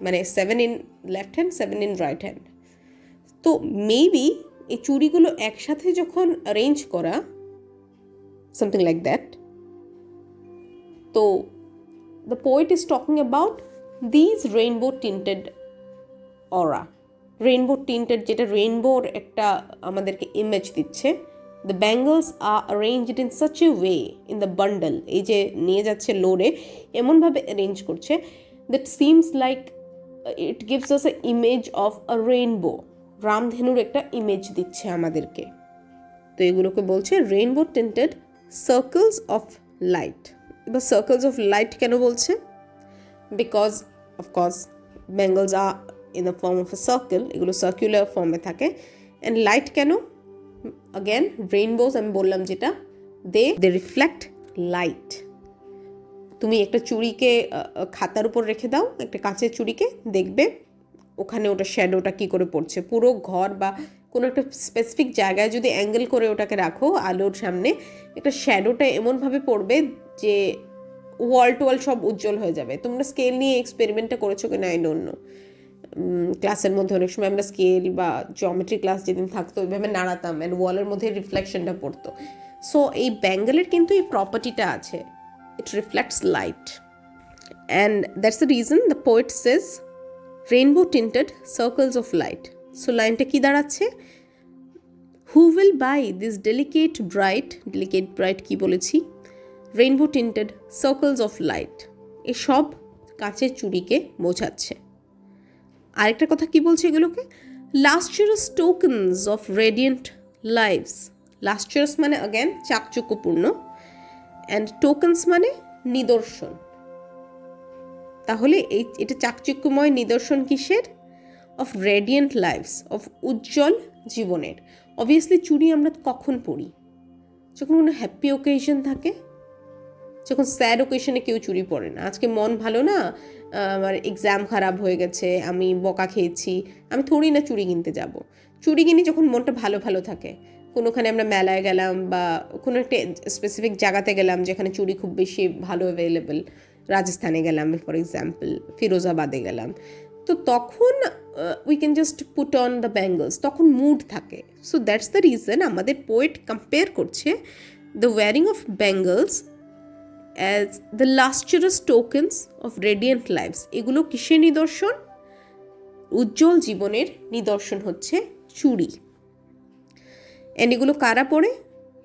মানে 7 in left hand 7 in right hand. তো মেবি এই চুড়িগুলো একসাথে যখন অ্যারেঞ্জ করা, সামথিং লাইক দ্যাট, তো the poet is talking about these rainbow tinted aura. Rainbow tinted, যেটা রেইনবোর একটা আমাদেরকে ইমেজ দিচ্ছে, the bangles are arranged in such a way in the bundle, এই যে নিয়ে যাচ্ছে লোডে, এমনভাবে অ্যারেঞ্জ করছে that seems like it gives us a image of a rainbow, রামধেনুর একটা ইমেজ দিচ্ছে আমাদেরকে। তো এগুলোকে বলছে rainbow tinted circles of light. এবার সার্কেলস অফ লাইট কেন বলছে? Because of course bangles are in the form of a circle, এগুলো সার্কুলার ফর্মে থাকে। অ্যান্ড লাইট কেন? অ্যাগেন রেইনবোজ আমি বললাম যেটা, দে রিফ্লেক্ট লাইট। তুমি একটা চুড়িকে খাতার উপর রেখে দাও, একটা কাঁচের চুড়িকে, দেখবে ওখানে ওটা শ্যাডোটা কী করে পড়ছে। পুরো ঘর বা কোনো একটা স্পেসিফিক জায়গায় যদি অ্যাঙ্গেল করে ওটাকে রাখো আলোর সামনে, একটা শ্যাডোটা এমনভাবে পড়বে যে ওয়াল টু ওয়াল সব উজ্জ্বল হয়ে যাবে। তোমরা স্কেল নিয়ে এক্সপেরিমেন্টটা করেছো কিনা আই ডোন্ট নো। ক্লাসের মধ্যে অনেক সময় আমরা স্কেল বা জিওমেট্রি ক্লাস যেদিন থাকতো ওইভাবে নাড়াতাম অ্যান্ড ওয়ালের মধ্যে রিফ্লেকশনটা পড়তো। সো এই ব্যাঙ্গেলের কিন্তু এই প্রপার্টিটা আছে, ইট reflects light, and that's the reason the poet Sage rainbow tinted circles of light. So লাইনটা কি দাঁড়াচ্ছে? হু will buy this delicate bright কি বলেছি? Rainbow tinted circles of light, এসব কাচের চুড়িকে বোঝাচ্ছে। আরেকটা কথা কি বলছে এগুলোকে? Lustrous tokens of radiant lives. Lustrous মানে অ্যাগেন চাকচক্যপূর্ণ, অ্যান্ড টোকেনস মানে নিদর্শন। তাহলে এটা চাকচিক্যময় নিদর্শন কিসের? অফ রেডিয়েন্ট লাইভস, অফ উজ্জ্বল জীবনের। অবভিয়াসলি চুড়ি আমরা কখন পরি? যখন কোনো হ্যাপি ওকেশন থাকে। যখন স্যাড ওকেশনে কেউ চুড়ি পরে না। আজকে মন ভালো না, আমার এক্সাম খারাপ হয়ে গেছে, আমি বকা খেয়েছি, আমি থোড়ি না চুড়ি কিনতে যাব। চুড়ি কিনি যখন মনটা ভালো ভালো থাকে। কোনোখানে আমরা মেলায় গেলাম বা কোনো একটা স্পেসিফিক জায়গাতে গেলাম যেখানে চুড়ি খুব বেশি ভালো অ্যাভেলেবেল, রাজস্থানে গেলাম ফর এক্সাম্পল, ফিরোজাবাদে গেলাম, তো তখন we can just put on the bangles, তখন মুড থাকে। সো দ্যাটস দ্য রিজন আমাদের পোয়েট কম্পেয়ার করছে the wearing of bangles as the lustrous tokens of radiant lives. এগুলো কিসের নিদর্শন? উজ্জ্বল জীবনের নিদর্শন হচ্ছে চুড়ি। অ্যান্ড এগুলো কারা পড়ে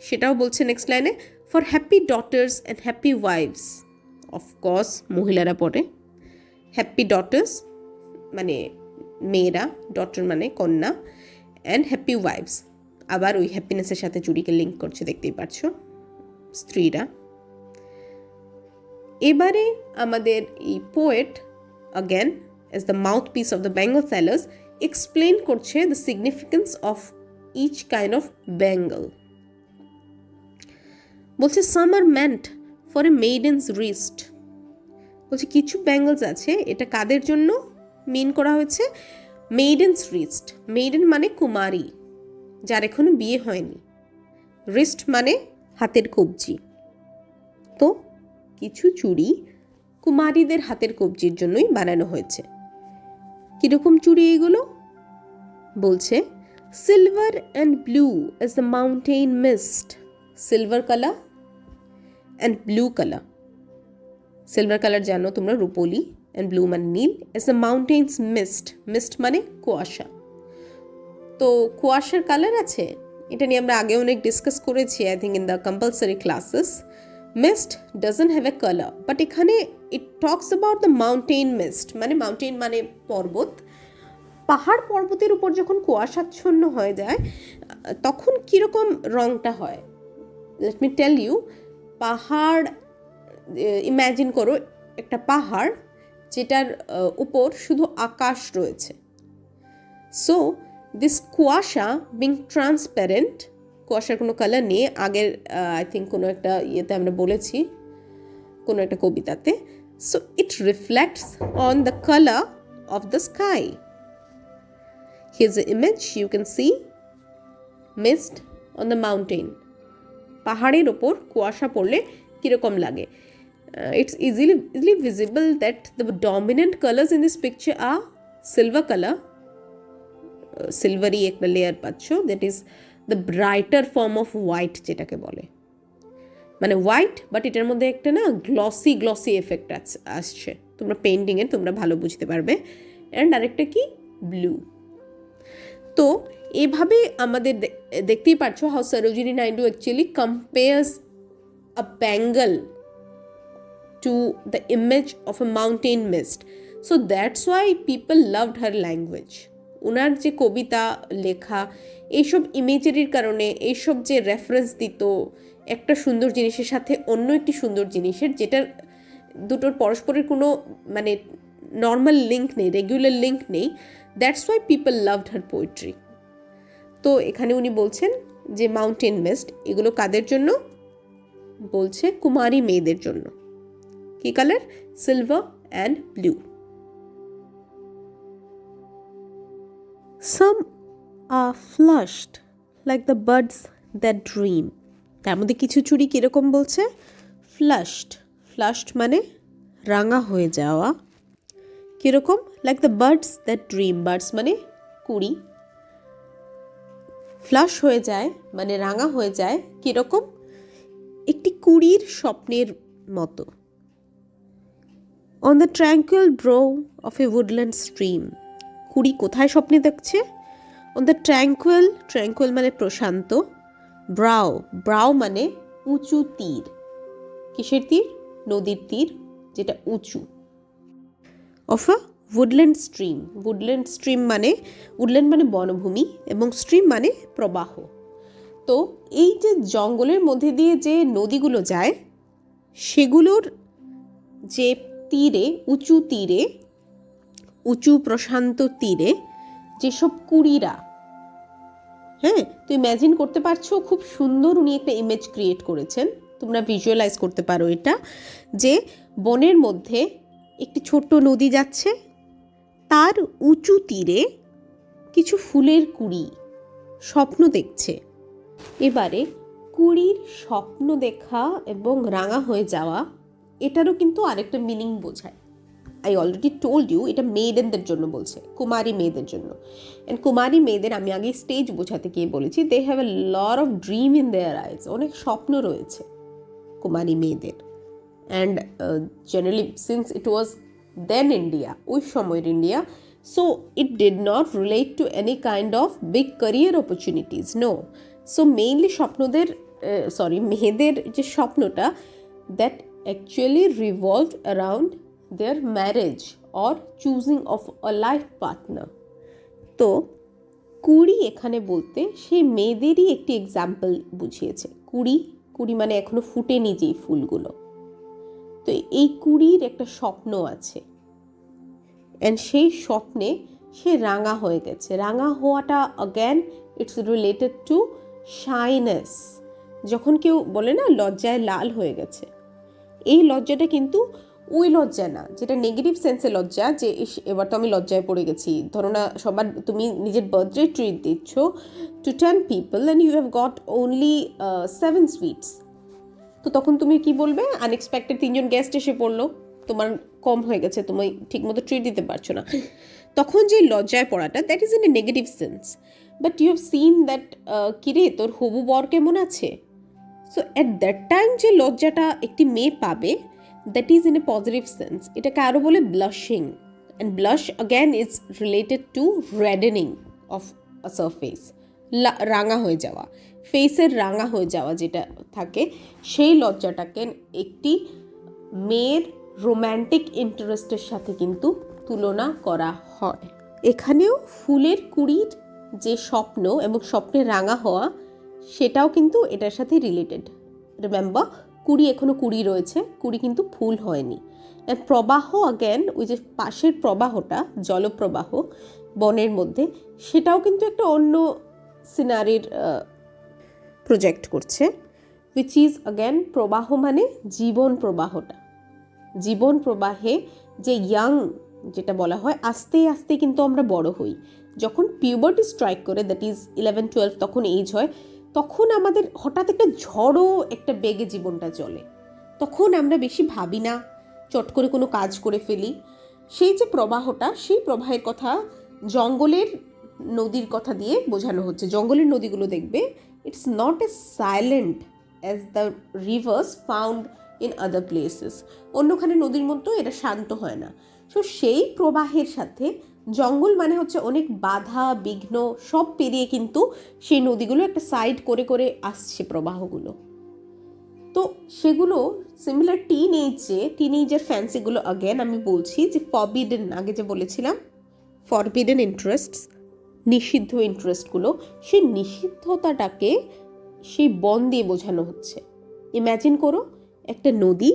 সেটাও বলছে নেক্সট লাইনে, for happy daughters and happy wives. Of course মহিলারা পড়ে। হ্যাপি ডটার্স মানে মেয়েরা, ডটার মানে কন্যা, অ্যান্ড হ্যাপি ওয়াইভস, আবার ওই হ্যাপিনেসের সাথে চুড়িকে লিঙ্ক করছে, দেখতেই পাচ্ছ, স্ত্রীরা। এবারে আমাদের এই poet again as the mouthpiece of the Bengal sellers explain করছে the significance of each kind of bangle. বলছে some are meant for a maiden's wrist. বলছে কিছু ব্যাঙ্গলস আছে, এটা কাদের জন্য মিন করা হয়েছে? Maidens wrist. মেইডেন মানে কুমারী, যার এখনো বিয়ে হয়নি। রিস্ট মানে হাতের কবজি। তো কিছু চুড়ি কুমারীদের হাতের কবজির জন্যই বানানো হয়েছে। কীরকম চুড়ি এগুলো? বলছে silver and blue as the mountain mist. Silver colour and blue colour. Silver colour জানো তোমরা, রূপোলি, অ্যান্ড ব্লু মানে নীল, as the mountains mist. Mist মানে কুয়াশা। তো কুয়াশার কালার আছে, এটা নিয়ে আমরা আগে অনেক ডিসকাস করেছি I think in the compulsory classes. Mist doesn't have a colour, but এখানে it talks about the mountain mist. মানে মাউন্টেন মানে পর্বত। পাহাড় পর্বতের উপর যখন কুয়াশাচ্ছন্ন হয়ে যায় তখন কীরকম রঙটা হয়? Let me tell you. পাহাড়, ইম্যাজিন করো একটা পাহাড় যেটার উপর শুধু আকাশ রয়েছে। সো দিস কুয়াশা বিং ট্রান্সপারেন্ট, কুয়াশার কোনো কালার নেই। আগের আই থিঙ্ক কোনো একটা ইয়েতে আমরা বলেছি, কোনো একটা কবিতাতে। So it reflects on the colour of the sky. Here's the image, you can see mist on the mountain. পাহাড়ের ওপর কুয়াশা পড়লে কীরকম লাগে? It's easily visible that the dominant colors in this picture are silver color, silvery একটা layer পাচ্ছ, that is the brighter form of white যেটাকে বলে। মানে হোয়াইট, বাট এটার মধ্যে একটা না গ্লসি এফেক্ট আসছে। তোমরা পেন্টিংয়ে তোমরা ভালো বুঝতে পারবে। অ্যান্ড আরেকটা কি? ব্লু। তো এভাবে আমাদের দেখতেই পাচ্ছ how Sarojini Naidu actually compares a bangle to the image of a mountain mist. So that's why people loved her language. ওনার যে কবিতা লেখা, এইসব ইমেজারির কারণে, এইসব যে রেফারেন্স দিত একটা সুন্দর জিনিসের সাথে অন্য একটি সুন্দর জিনিসের, যেটার দুটোর পরস্পরের কোনো মানে নর্মাল লিঙ্ক নেই, রেগুলার লিঙ্ক নেই, that's why people loved her poetry. তো এখানে উনি বলছেন যে মাউন্টেন মিস্ট এগুলো কাদের জন্য? বলছে কুমারী মেয়েদের জন্য। কি colour? Silver and blue. Some are flushed like the birds that dream. তার মধ্যে কিছু চুড়ি কীরকম বলছে? ফ্লাশড। ফ্লাশড মানে রাঙা হয়ে যাওয়া। কীরকম? Like the birds that dream. Birds মানে কুড়ি। ফ্লাশ হয়ে যায় মানে রাঙা হয়ে যায় কীরকম? একটি কুড়ির স্বপ্নের মতো। On the tranquil brow of a woodland stream. কুড়ি কোথায় স্বপ্নে দেখছে? অন দ্য ট্র্যাঙ্কুয়াল, ট্র্যাঙ্কুয়াল মানে প্রশান্ত, ব্রাও, ব্রাও মানে উঁচু তীর। কিসের তীর? নদীর তীর, যেটা উঁচু। Of a woodland stream. Woodland stream মানে, উডল্যান্ড মানে বনভূমি এবং স্ট্রিম মানে প্রবাহ। তো এই যে জঙ্গলের মধ্যে দিয়ে যে নদীগুলো যায়, সেগুলোর যে তীরে, উঁচু তীরে, উঁচু প্রশান্ত তীরে যেসব কুড়িরা, হ্যাঁ, তো ইম্যাজিন করতে পারছো, খুব সুন্দর উনি একটা ইমেজ ক্রিয়েট করেছেন, তোমরা ভিজুয়ালাইজ করতে পারো এটা, যে বনের মধ্যে একটি ছোট্ট নদী যাচ্ছে, তার উঁচু তীরে কিছু ফুলের কুড়ি স্বপ্ন দেখছে। এবারে কুড়ির স্বপ্ন দেখা এবং রাঙা হয়ে যাওয়া, এটারও কিন্তু আরেকটা মিনিং বোঝায়। আই অলরেডি টোল্ড ইউ, এটা মেয়েদের জন্য বলছে, কুমারী মেয়েদের জন্য। অ্যান্ড কুমারী মেয়েদের আমি আগে স্টেজ বোঝাতে গিয়ে বলেছি, they have a lot of dream in their eyes. অনেক স্বপ্ন রয়েছে কুমারী মেয়েদের। And generally since it was then India, ওই সময়ের India, so it did not relate to any kind of big career opportunities, no. So mainly মেয়েদের যে স্বপ্নটা, that actually revolved around their marriage or choosing of a life partner. তো কুড়ি এখানে বলতে সেই মেয়েদেরই একটি এক্সাম্পল বুঝিয়েছে। কুড়ি, কুড়ি মানে এখনো ফুটেনি যেই ফুলগুলো, তো এই কুড়ির একটা স্বপ্ন আছে, অ্যান্ড সেই স্বপ্নে সে রাঙা হয়ে গেছে। রাঙা হওয়াটা again it's related to shyness. যখন কেউ বলে না লজ্জায় লাল হয়ে গেছে, এই লজ্জাটা কিন্তু ওই লজ্জা না যেটা নেগেটিভ সেন্সে লজ্জা, যে এবার তো আমি লজ্জায় পড়ে গেছি। ধরো না, সবার তুমি নিজের বার্থডে ট্রিট দিচ্ছ to 10 people and you have got only 7 sweets, তো তখন তুমি কি বলবে? আনএক্সপেক্টেড 3জন গেস্ট এসে পড়লো, তোমার কম হয়ে গেছে, তুমি ঠিকমতো ট্রিট দিতে পারছো না। তখন যে লজ্জায় পড়াটা, that is in a negative sense. But you have seen that, কিরে তোর হবু বর কেমন আছে, সো অ্যাট দ্যাট টাইম যে লজ্জাটা একটি মেয়ে পাবে, that is in a positive sense. এটাকে আরও বলে blushing, and blush again is related to reddening of a surface, রাঙা হয়ে যাওয়া, ফেসের রাঙা হয়ে যাওয়া যেটা থাকে, সেই লজ্জাটাকে একটি মেয়ের রোম্যান্টিক ইন্টারেস্টের সাথে কিন্তু তুলনা করা হয়। এখানেও ফুলের কুড়ির যে স্বপ্ন এবং স্বপ্নের রাঙা হওয়া, সেটাও কিন্তু এটার সাথে রিলেটেড। রিমেম্বার, কুড়ি এখনো কুড়ি রয়েছে, কুড়ি কিন্তু ফুল হয়নি। প্রবাহ অ্যাগেন, ওই যে পাশের প্রবাহটা, জলপ্রবাহ বনের মধ্যে, সেটাও কিন্তু একটা অন্য সিনারির প্রজেক্ট করছে, উইচ ইজ অ্যাগেন প্রবাহ মানে জীবন প্রবাহটা। জীবন প্রবাহে যে ইয়াং যেটা বলা হয়, আস্তে আস্তে কিন্তু আমরা বড় হই। যখন পিউবার্টি স্ট্রাইক করে, দ্যাট ইজ 11-12, তখন এজ হয়, তখন আমাদের হঠাৎ একটা ঝড়ো একটা বেগে জীবনটা চলে। তখন আমরা বেশি ভাবি না, চট করে কোনো কাজ করে ফেলি। সেই যে প্রবাহটা, সেই প্রবাহের কথা জঙ্গলের নদীর কথা দিয়ে বোঝানো হচ্ছে। জঙ্গলের নদীগুলো দেখবে, it's not a silent as the rivers found in other places. অন্যখানে নদীর মতো এরা শান্ত হয় না। সো সেই প্রবাহের সাথে জঙ্গল মানে হচ্ছে অনেক বাধা বিঘ্ন সব পেরিয়ে কিন্তু সেই নদীগুলো একটা সাইড করে করে আসছে প্রবাহগুলো। তো সেগুলো সিমিলার টিনেজের ফ্যান্সিগুলো অ্যাগেন আমি বলছি যে ফরবিডেন, আগে যে বলেছিলাম ফরবিডেন ইন্টারেস্টস, নিষিদ্ধ ইন্টারেস্টগুলো, সেই নিষিদ্ধতাটাকে সেই বন দিয়ে বোঝানো হচ্ছে। ইম্যাজিন করো একটা নদী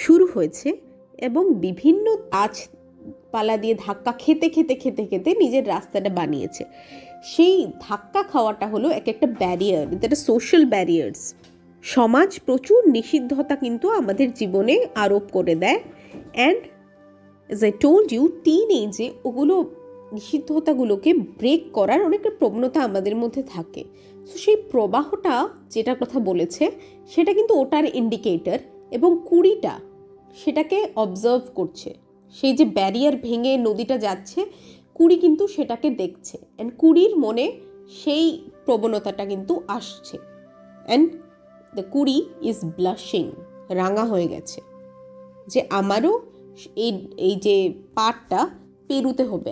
শুরু হয়েছে এবং বিভিন্ন গাছপালা দিয়ে ধাক্কা খেতে খেতে খেতে খেতে নিজের রাস্তাটা বানিয়েছে। সেই ধাক্কা খাওয়াটা হলো এক একটা ব্যারিয়ার, এটা সোশ্যাল ব্যারিয়ার্স। সমাজ প্রচুর নিষিদ্ধতা কিন্তু আমাদের জীবনে আরোপ করে দেয়। And as I told you, টিনেজে ওগুলো নিষিদ্ধতাগুলোকে ব্রেক করার অনেকটা প্রবণতা আমাদের মধ্যে থাকে। সো সেই প্রবাহটা যেটার কথা বলেছে সেটা কিন্তু ওটার ইন্ডিকেটর, এবং কুড়িটা সেটাকে অবজার্ভ করছে। সেই যে ব্যারিয়ার ভেঙে নদীটা যাচ্ছে, কুড়ি কিন্তু সেটাকে দেখছে, অ্যান্ড কুড়ির মনে সেই প্রবণতাটা কিন্তু আসছে। অ্যান্ড দ্য কুড়ি ইজ ব্লাশিং, রাঙা হয়ে গেছে যে আমারও এই যে পারটা পেরুতে হবে,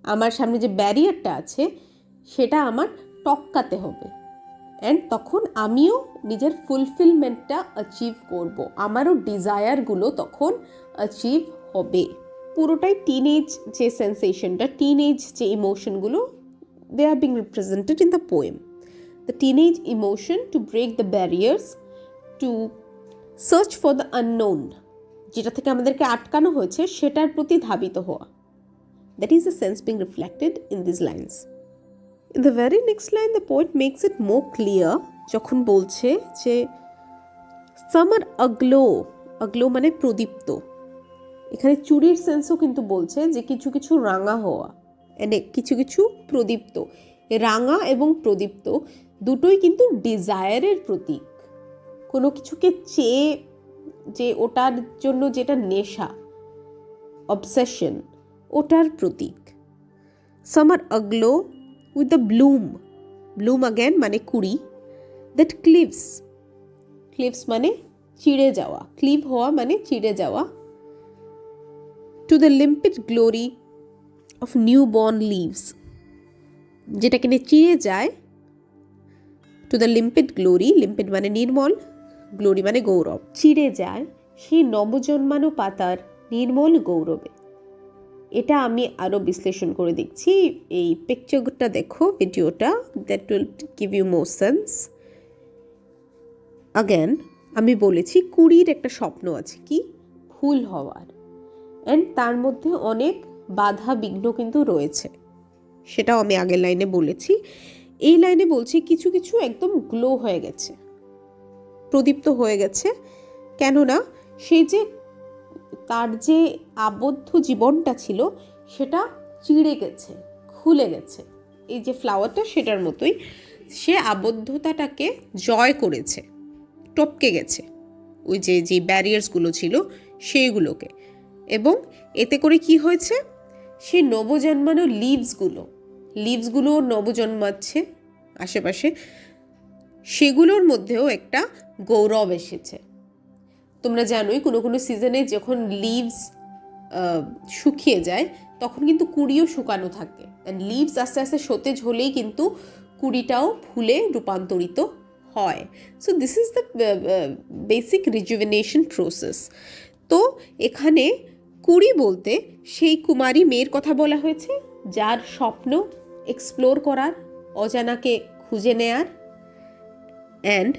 আমার সামনে যে ব্যারিয়ারটা আছে সেটা আমার টপকাতে হবে। অ্যান্ড তখন আমিও নিজের ফুলফিলমেন্টটা অ্যাচিভ করব, আমারও ডিজায়ারগুলো তখন অ্যাচিভ হবে। পুরোটাই টিনেজ যে সেন্সেশনটা, টিনেজ যে ইমোশনগুলো, they are being represented in the poem. The teenage emotion to break the barriers, to search for the unknown, যেটা থেকে আমাদেরকে আটকানো হয়েছে সেটার প্রতি ধাবিত হওয়া। That is the sense being reflected in these lines. In the very next line, the poet makes it more clear যখন বলছে যে some are aglow, aglow মানে প্রদীপ্ত। এখানে চুরির সেন্সও কিন্তু বলছে যে কিছু কিছু রাঙা হওয়া, কিছু কিছু প্রদীপ্ত। রাঙা এবং প্রদীপ্ত দুটোই কিন্তু ডিজায়ারের প্রতীক। কোনো কিছুকে চেয়ে যে ওটার জন্য যেটা নেশা, অবসেশন, ওটার প্রতীক। Some are aglow with the bloom, bloom again মানে কুড়ি, that cleaves, cleaves মানে চিড়ে যাওয়া, ক্লিভ হওয়া মানে চিড়ে যাওয়া, to the limpid glory of newborn leaves, যেটা কিনে চিড়ে যায়, to the limpid glory, limpid মানে নির্মল, গ্লোরি মানে গৌরব, চিড়ে যায় সেই নবজন্মানো পাতার নির্মল গৌরবে। এটা আমি আরও বিশ্লেষণ করে দেখছি, এই পিকচারটা দেখো, ভিডিওটা, that will give you more sense. Again আমি বলেছি কুড়ির একটা স্বপ্ন আছে, কি ফুল হওয়ার, অ্যান্ড তার মধ্যে অনেক বাধা বিঘ্ন কিন্তু রয়েছে, সেটাও আমি আগের লাইনে বলেছি। এই লাইনে বলছি কিছু কিছু একদম গ্লো হয়ে গেছে, প্রদীপ্ত হয়ে গেছে, কেননা সেই যে তার যে আবদ্ধ জীবনটা ছিল সেটা চিড়ে গেছে, খুলে গেছে। এই যে ফ্লাওয়ারটা সেটার মতোই, সে আবদ্ধতাটাকে জয় করেছে, টপকে গেছে ওই যে যে ব্যারিয়ার্সগুলো ছিল সেইগুলোকে। এবং এতে করে কি হয়েছে, সেই নবজন্মানো লিভসগুলো নবজন্মাচ্ছে আশেপাশে, সেগুলোর মধ্যেও একটা গৌরব এসেছে। তোমরা জানোই কোনো কোনো সিজনে যখন লিভস শুকিয়ে যায় তখন কিন্তু কুড়িও শুকানো থাকে, অ্যান্ড লিভস আস্তে আস্তে সতেজ হলেই কিন্তু কুড়িটাও ফুলে রূপান্তরিত হয়। So this is the basic rejuvenation process. তো এখানে কুড়ি বলতে সেই কুমারী মেয়ের কথা বলা হয়েছে যার স্বপ্ন এক্সপ্লোর করার, অজানাকে খুঁজে নেয়ার, অ্যান্ড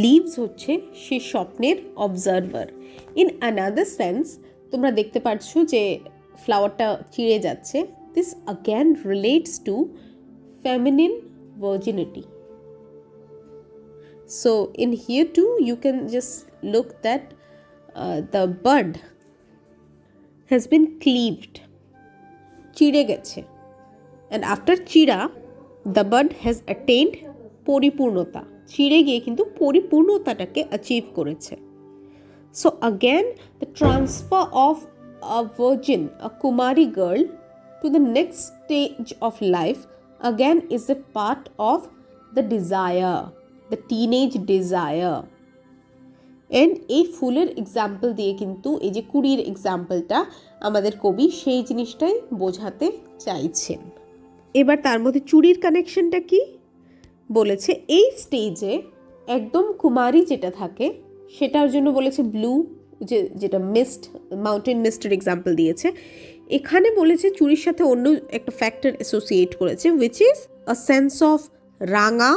লিভস হচ্ছে সে স্বপ্নের অবজারভার। ইন অ্যানাদার সেন্স তোমরা দেখতে পাচ্ছ যে ফ্লাওয়ারটা চিড়ে যাচ্ছে, this again relates to feminine virginity. So in here too you can just look that the bird has been cleaved, চিড়ে গেছে, অ্যান্ড আফটার চিড়া দ্য বার্ড হ্যাজ অ্যাটেইনড পরিপূর্ণতা, ছিঁড়ে গিয়ে কিন্তু পরিপূর্ণতাটাকে অ্যাচিভ করেছে। So again the transfer of a virgin, a কুমারী girl to the next stage of life again is a part of the desire, the teenage desire. And এই ফুলের example দিয়ে কিন্তু এই যে কুড়ির এক্সাম্পলটা আমাদের কবি সেই জিনিসটাই বোঝাতে চাইছেন। এবার তার মধ্যে চুড়ির কানেকশনটা কি বলেছে, এই স্টেজে একদম কুমারী যেটা থাকে সেটার জন্য বলেছে ব্লু, যেটা মিস্ট, মাউন্টেন মিস্টের এক্সাম্পল দিয়েছে। এখানে বলেছে চুড়ির সাথে অন্য একটা ফ্যাক্টর অ্যাসোসিয়েট করেছে, which is a sense of রাঙা,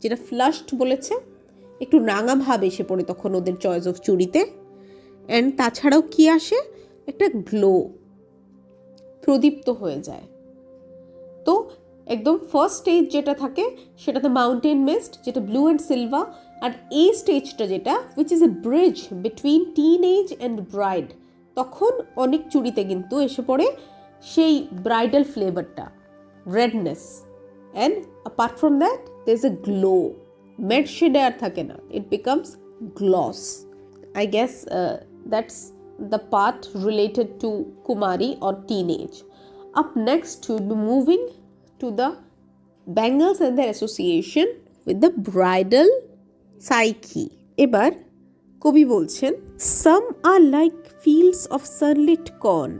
যেটা ফ্লাশড বলেছে, একটু রাঙা ভাব এসে পড়ে তখন ওদের চয়েস অফ চুড়িতে। অ্যান্ড তাছাড়াও কি আসে, একটা গ্লো, প্রদীপ্ত হয়ে যায়। তো একদম ফার্স্ট স্টেজ যেটা থাকে সেটাতে মাউন্টেন মিস্ট, যেটা ব্লু অ্যান্ড সিলভার। আর এই স্টেজটা যেটা which is a bridge between teenage and bride, তখন অনেক চুড়িতে কিন্তু এসে পড়ে সেই ব্রাইডাল ফ্লেভারটা, redness, and apart from that there is a glow, matte শেডে আর থাকে না, it becomes gloss. I guess that's the part related to Kumari or teenage. Up next, we'll be moving to the bangles and their association with the bridal psyche. এবার কবি বলছেন, some are like fields of sunlit corn.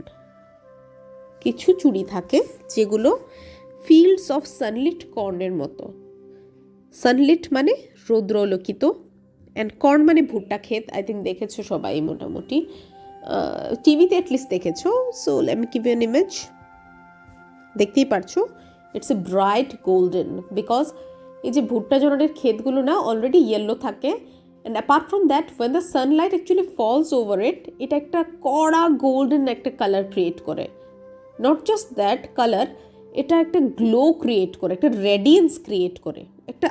কিছু চুড়ি থাকে যেগুলো fields of sunlit corn-এর মতো। Sunlit মানে রৌদ্রলোকিত, and corn মানে ভুট্টা ক্ষেত। আই থিঙ্ক দেখেছো সবাই মোটামুটি, টিভিতে অ্যাটলিস্ট দেখেছো। So let me give you an image. দেখতেই পারছো, it's a bright golden, because এই যে ভুট্টা জনের ক্ষেতগুলো না অলরেডি ইয়েলো থাকে, and apart from that when the sunlight actually falls over it, এটা একটা কড়া গোল্ডেন একটা কালার ক্রিয়েট করে। নট জাস্ট দ্যাট কালার, এটা একটা গ্লো ক্রিয়েট করে, একটা রেডিয়েন্স ক্রিয়েট করে, একটা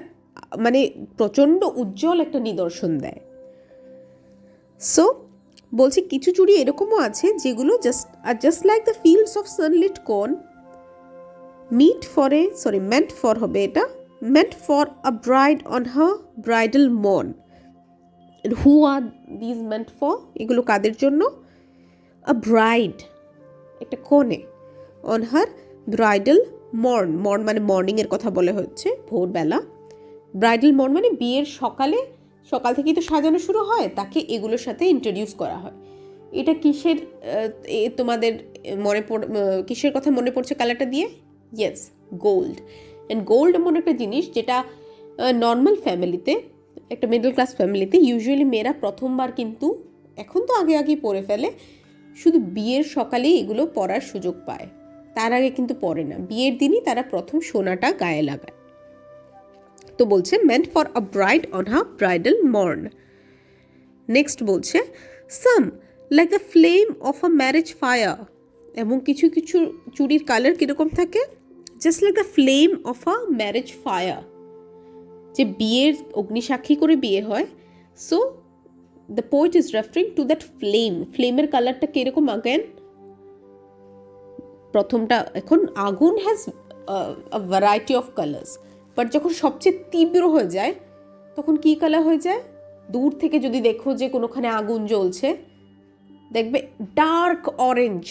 মানে প্রচণ্ড উজ্জ্বল একটা নিদর্শন দেয়। সো বলছি কিছু চুড়ি এরকমও আছে যেগুলো just like the fields of sunlit corn, meant for a bride on her bridal morn. And who are these meant for? এগুলো কাদের জন্য? A bride, একটা কনে, on her bridal morn মানে মর্নিং এর কথা বলা হচ্ছে, ভোরবেলা। ব্রাইডাল মর্ন মানে বিয়ের সকাল থেকেই তো সাজানো শুরু হয়, তাকে এগুলোর সাথে ইন্ট্রোডিউস করা হয়। এটা কিসের তোমাদের কিসের কথা মনে পড়ছে কালারটা দিয়ে? Yes, gold. অ্যান্ড গোল্ড এমন একটা জিনিস যেটা নর্মাল ফ্যামিলিতে, একটা মিডল ক্লাস ফ্যামিলিতে ইউজুয়ালি মেয়েরা প্রথমবার কিন্তু, এখন তো আগেই পরে ফেলে, শুধু বিয়ের সকালেই এগুলো পরার সুযোগ পায়, তার আগে কিন্তু পরে না। বিয়ের দিনই তারা প্রথম সোনাটা গায়ে লাগায়। তো বলছে meant for a bride on her bridal morn. Next বলছে some like the flame of a marriage fire. এবং কিছু চুড়ির কালার কীরকম থাকে? just like the flame of a marriage fire, যে বিয়ের অগ্নিসাক্ষী করে বিয়ে হয়। So the poet is referring to that flame. ফ্লেমের কালারটা কীরকম? again প্রথমটা, এখন আগুন has a variety of colors, but যখন সবচেয়ে তীব্র হয়ে যায় তখন কী কালার হয়ে যায়? দূর থেকে যদি দেখো যে কোনোখানে আগুন জ্বলছে, দেখবে ডার্ক অরেঞ্জ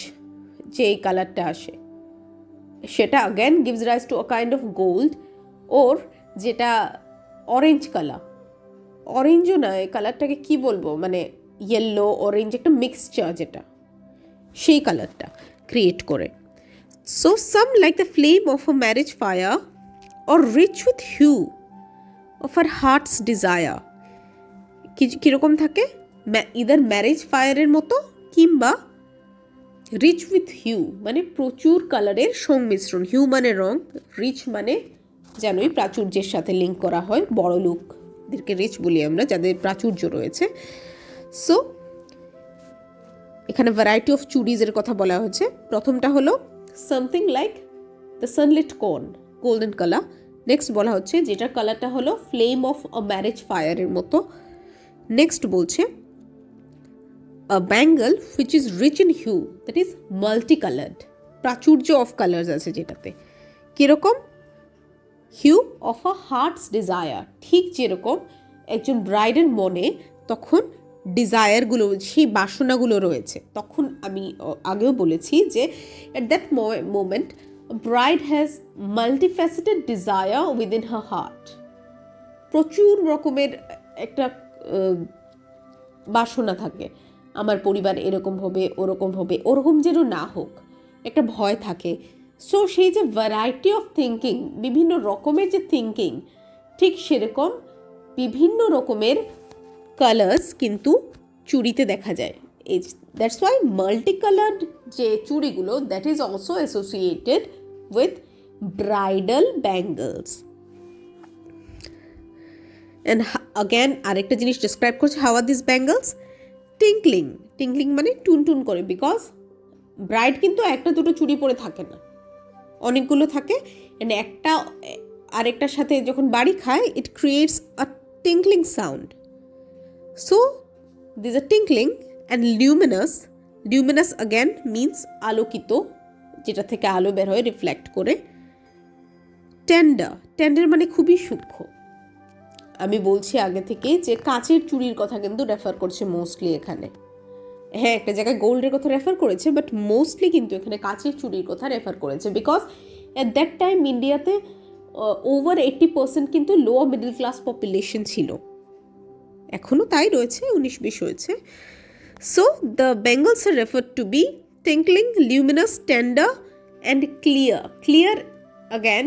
যে এই কালারটা আসে, সেটা again gives rise to a kind of gold, or যেটা অরেঞ্জ কালার, অরেঞ্জও না, এই কালারটাকে কী বলবো, মানে ইয়েলো অরেঞ্জ একটা মিক্সচার, যেটা সেই কালারটা ক্রিয়েট করে। So some like the flame of a marriage fire or rich with hue of her heart's desire. কীরকম থাকে? ইদার ম্যারেজ ফায়ারের মতো, কিংবা রিচ উইথ হিউ মানে প্রচুর কালারের সংমিশ্রণ। হিউ মানে রং, রিচ মানে জানোই প্রাচুর্যের সাথে লিঙ্ক করা হয়, বড় লোকদেরকে রিচ বলি আমরা, যাদের প্রাচুর্য রয়েছে। সো এখানে ভ্যারাইটি অফ চুড়িজের কথা বলা হয়েছে। প্রথমটা হলো something like the sunlit corn, golden colour. Next বলা হচ্ছে যেটার কালারটা হলো ফ্লেম অফ আ ম্যারেজ ফায়ারের মতো। নেক্সট বলছে a bangle which is rich in hue, that is multicoloured, প্রাচুর্য অফ কালার্স আছে যেটাতে। কীরকম? Hue of a heart's desire, ঠিক যেরকম একজন ব্রাইডের মনে তখন ডিজায়ারগুলো, সেই বাসনাগুলো রয়েছে। তখন আমি আগেও বলেছি যে at that moment bride has multifaceted desire within her heart. প্রচুর রকমের একটা বাসনা থাকে, আমার পরিবার এরকম হবে, ওরকম হবে, ওরকম যেন না হোক, একটা ভয় থাকে। সো সেই যে ভ্যারাইটি অফ থিঙ্কিং, বিভিন্ন রকমের যে থিঙ্কিং, ঠিক সেরকম বিভিন্ন রকমের কালার্স কিন্তু চুড়িতে দেখা যায়। দ্যাটস ওয়াই মাল্টি কালার্ড যে চুড়িগুলো, that is also associated with bridal bangles. And again আরেকটা জিনিস ডিসক্রাইব করছে, how are this bangles? Tinkling. Tinkling মানে টুনটুন করে, বিকজ ব্রাইড কিন্তু একটা দুটো চুড়ি পরে থাকে না, অনেকগুলো থাকে, অ্যান্ড একটা আরেকটার সাথে যখন বাড়ি খায়, it creates a tinkling sound. So this are tinkling and luminous. Luminous again means আলোকিত, যেটা থেকে আলো বের হয় রিফ্লেক্ট করে। টেন্ডার। টেন্ডার মানে খুবই সূক্ষ্ম। আমি বলছি আগে থেকে যে কাচের চুড়ির কথা কিন্তু রেফার করছে মোস্টলি এখানে। হ্যাঁ, একটা জায়গায় গোল্ডের কথা রেফার করেছে, বাট মোস্টলি কিন্তু এখানে কাচের চুড়ির কথা রেফার করেছে, বিকজ অ্যাট দ্যাট টাইম ইন্ডিয়াতে ওভার 80% কিন্তু লোয়ার মিডল ক্লাস পপুলেশন ছিল, এখনও তাই রয়েছে, 19-20 হয়েছে। So the bangles are refer to be tinkling, luminous, tender and clear. Clear again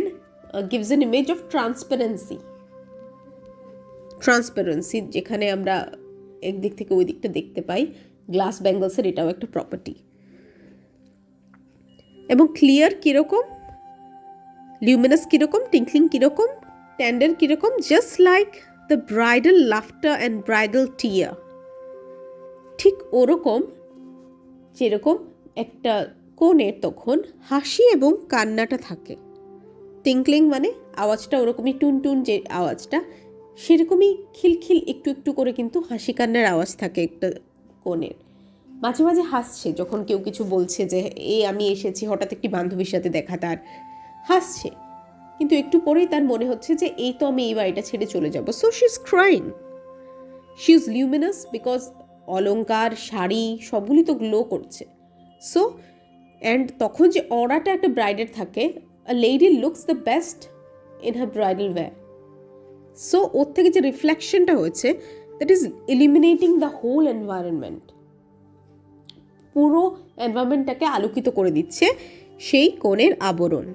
gives an image of transparency. Transparency, যেখানে আমরা একদিক থেকে ওই দিকটা দেখতে পাই, গ্লাস ব্যাঙ্গলসের এটাও একটা প্রপার্টি। এবং ক্লিয়ার কীরকম, লিউমিনাস কীরকম, টিঙ্কলিং কীরকম, টেন্ডার কীরকম, just like the bridal laughter and bridal tear. ঠিক ওরকম, যেরকম একটা কনের তখন হাসি এবং কান্নাটা থাকে। টিঙ্কলিং মানে আওয়াজটা ওরকমই, টুনটুন যে আওয়াজটা, সেরকমই খিলখিল একটু একটু করে কিন্তু হাসি কান্নার আওয়াজ থাকে একটা কনের। মাঝে মাঝে হাসছে যখন কেউ কিছু বলছে, যে এই আমি এসেছি, হঠাৎ একটি বান্ধবীর সাথে দেখা, তার হাসছে, কিন্তু একটু পরেই তার মনে হচ্ছে যে এই তো আমি এই বাড়িটা ছেড়ে চলে যাব। So she is crying. She is luminous because অলংকার, শাড়ি সবগুলি তো গ্লো করছে। সো অ্যান্ড তখন যে অরাটা একটা ব্রাইডের থাকে, a lady looks the best in her bridal wear. So ওর থেকে যে রিফ্লেকশনটা হয়েছে, that is eliminating the whole environment. পুরো এনভায়রনমেন্টটাকে আলোকিত করে দিচ্ছে সেই কোণের আবরণ।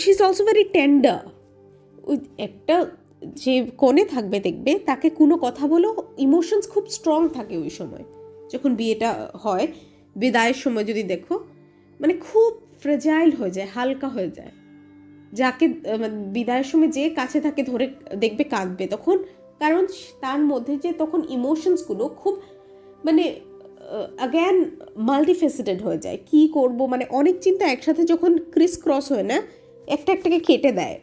She is also very tender. ওই একটা যে কোণে থাকবে দেখবে, তাকে কোনো কথা বলো, ইমোশনস খুব স্ট্রং থাকে ওই সময় যখন বিয়েটা হয়। বিদায়ের সময় যদি দেখো, মানে খুব ফ্রেজাইল হয়ে যায়, হালকা হয়ে যায়। যাকে বিদায়ের সময় যে কাছে থাকে ধরে দেখবে কাঁদবে তখন, কারণ তার মধ্যে যে তখন ইমোশনসগুলো খুব মানে অ্যাগেন মাল্টিফেসেটেড হয়ে যায়। কি করব, মানে অনেক চিন্তা একসাথে যখন ক্রিস ক্রস হয় না, একটা একটাকে কেটে দেয়,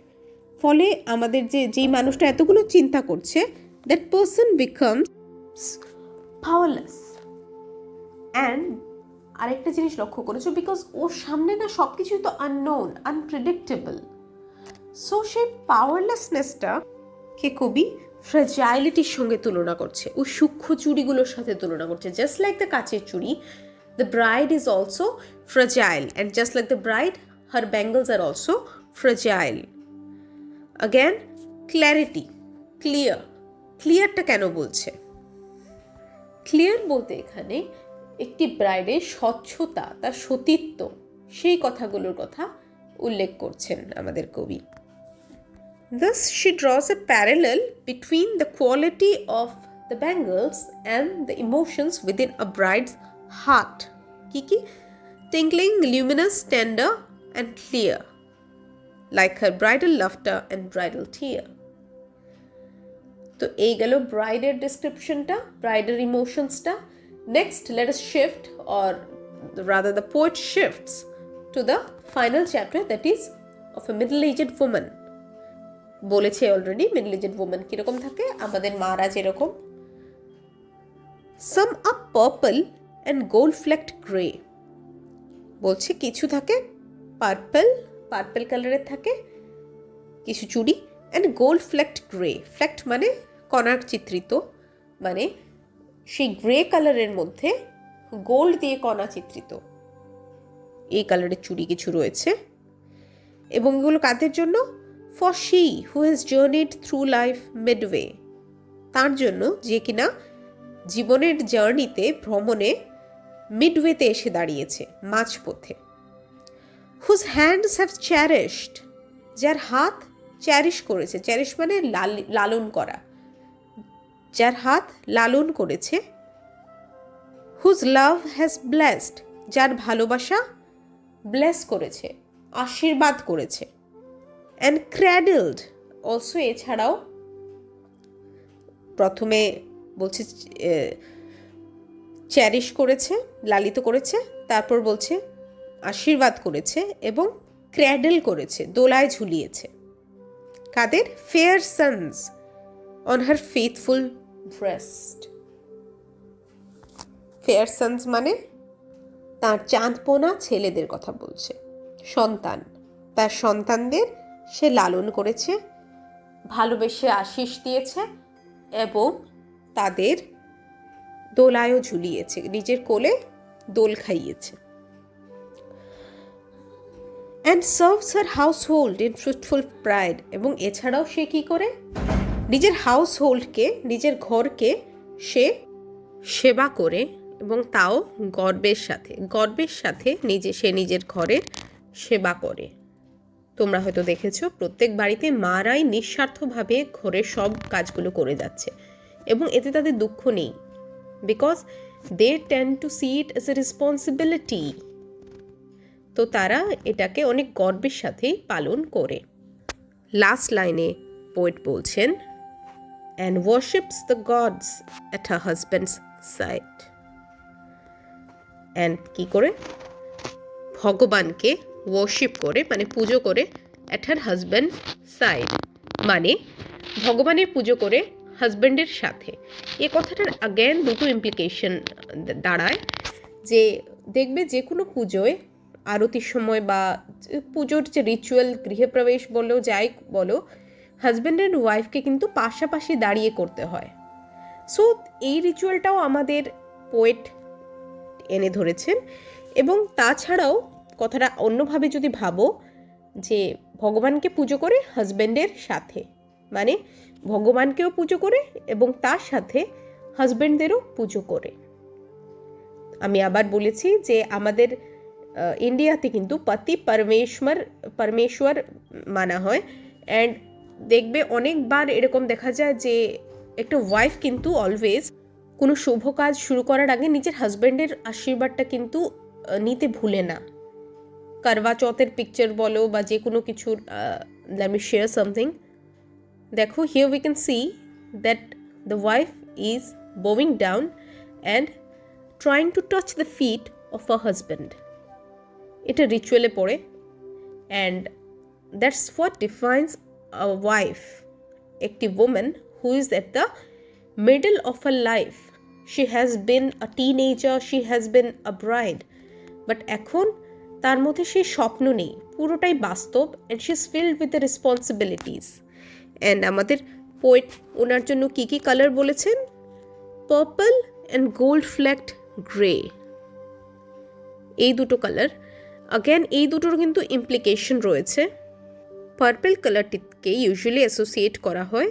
ফলে আমাদের যেই মানুষটা এতগুলো চিন্তা করছে, that person becomes powerless. And আরেকটা জিনিস লক্ষ্য করেছো, বিকজ ওর সামনে না সব কিছুই তো আননোন, আনপ্রেডিক্টেবল। সো সেই পাওয়ারলেসনেসটা কে কবি ফ্রেজাইলিটির সঙ্গে তুলনা করছে, ওই সূক্ষ্ম চুড়িগুলোর সাথে তুলনা করছে। জাস্ট লাইক দ্য কাচের চুড়ি, the bride is also fragile, and just like the bride, her bangles are also fragile. Again clarity, clear. ক্লিয়ারটা কেন বলছে? ক্লিয়ার বলতে এখানে একটি ব্রাইডের স্বচ্ছতা, তার সতীত্ব, সেই কথাগুলোর কথা উল্লেখ করছেন আমাদের কবি। Thus she draws a parallel between the quality of the bangles and the emotions within a bride's heart. Kiki? Tingling, luminous, tender and clear, like her bridal laughter and bridal tear. তো এই গেল ব্রাইডের ডিসক্রিপশনটা, ব্রাইডের ইমোশনসটা। Next let us shift, or rather the poet shifts to the final chapter, that is of a middle-aged woman. বলেছে already middle aged woman কিরকম থাকে, আমাদের মারা যেরকম। Some up purple and gold flecked grey. বলছে কিছু থাকে পার্পল কালারের থাকে কিছু চুড়ি, and gold flecked grey. Flecked মানে কণার চিত্রিত, মানে সেই গ্রে কালারের মধ্যে গোল্ড দিয়ে কণা চিত্রিত এই কালারের চুড়ি কিছু রয়েছে। এবং এগুলো কাদের জন্য? For she who has journeyed through life midway, তার জন্য যে কিনা জীবনের জার্নিতে ভ্রমণে মিডওয়েতে এসে দাঁড়িয়েছে, মাঝপথে। হুজ হ্যান্ডস হ্যাভ চ্যারিশড, যার হাত চ্যারিশ করেছে, চ্যারিশ মানে লালন করা, যার হাত লালন করেছে। হুজ লাভ হ্যাজ ব্লেসড, যার ভালোবাসা ব্লেস করেছে, আশীর্বাদ করেছে। অ্যান্ড ক্র্যাডলড, অলসো এছাড়াও প্রথমে বলছে চ্যারিশ করেছে, লালিত করেছে, তারপর বলছে আশীর্বাদ করেছে এবং ক্র্যাডল করেছে, দোলায় ঝুলিয়েছে। কাদের? Fair sons on her faithful breast. Fair sons মানে তার চাঁদপোনা ছেলেদের কথা বলছে, সন্তান। তার সন্তানদের সে লালন করেছে, ভালোবেসে আশিস দিয়েছে এবং তাদের দোলায়ও ঝুলিয়েছে, নিজের কোলে দোল খাইয়েছে। And serves her household in fruitful pride, এবং এছাড়াও সে কি করে নিজের হাউস হোল্ডকে, নিজের ঘরকে সে সেবা করে, এবং তাও গর্বের সাথে সে নিজের ঘরের সেবা করে। তোমরা হয়তো দেখেছো প্রত্যেক বাড়িতে মারাই নিঃস্বার্থভাবে ঘরের সব কাজগুলো করে যাচ্ছে এবং এতে তাদের দুঃখ নেই, because they tend to see it as a responsibility. তো তারা এটাকে অনেক গর্বের সাথেই পালন করে। লাস্ট লাইনে পোয়েট বলছেন, and worships the gods at her husband's side. অ্যান্ড কি করে? ভগবানকে ওয়ার্শিপ করে, মানে পুজো করে, অ্যাট হার হাজব্যান্ড সাইড মানে ভগবানের পুজো করে হাজব্যান্ডের সাথে। এ কথাটার আগেন দুটো ইমপ্লিকেশন দাঁড়ায়, যে দেখবে যে কোনো পুজোয় আরতির সময় বা পুজোর যে রিচুয়াল, গৃহপ্রবেশ বলো যাই বলো, হাজব্যান্ড অ্যান্ড ওয়াইফকে কিন্তু পাশাপাশি দাঁড়িয়ে করতে হয়। সো এই রিচুয়ালটাও আমাদের পোয়েট এনে ধরেছেন। এবং তাছাড়াও কথাটা অন্যভাবে যদি ভাবো, যে ভগবানকে পুজো করে হাজব্যান্ডের সাথে, মানে ভগবানকেও পুজো করে এবং তার সাথে হাজব্যান্ডদেরও পুজো করে। আমি আবার বলেছি যে আমাদের ইন্ডিয়াতে কিন্তু পতি পরমেশ্বর মানা হয়। অ্যান্ড দেখবে অনেকবার এরকম দেখা যায় যে একটা ওয়াইফ কিন্তু অলওয়েজ কোনো শুভ কাজ শুরু করার আগে নিজের হাজব্যান্ডের আশীর্বাদটা কিন্তু নিতে ভুলে না। করবা চৌথের পিকচার বলো বা যে কোনো কিছুর, লেট মি শেয়ার সামথিং। দেখো, here we can see that the wife is bowing down and trying to touch the feet of a husband. এটা রিচুয়ালে পড়ে। And that's what defines a wife, একটি woman who is at the middle of a life. She has been a teenager, she has been a bride, but এখন তার মধ্যে সেই স্বপ্ন নেই, পুরোটাই বাস্তব। And she is filled with the responsibilities. And আমাদের পোয়েট ওনার জন্য কী কী কালার বলেছেন? পার্পল অ্যান্ড গোল্ড ফ্ল্যাকড গ্রে, এই দুটো কালার। অ্যাগেন এই দুটোর কিন্তু ইমপ্লিকেশন রয়েছে। পার্পল কালারটিকে ইউজুয়ালি অ্যাসোসিয়েট করা হয়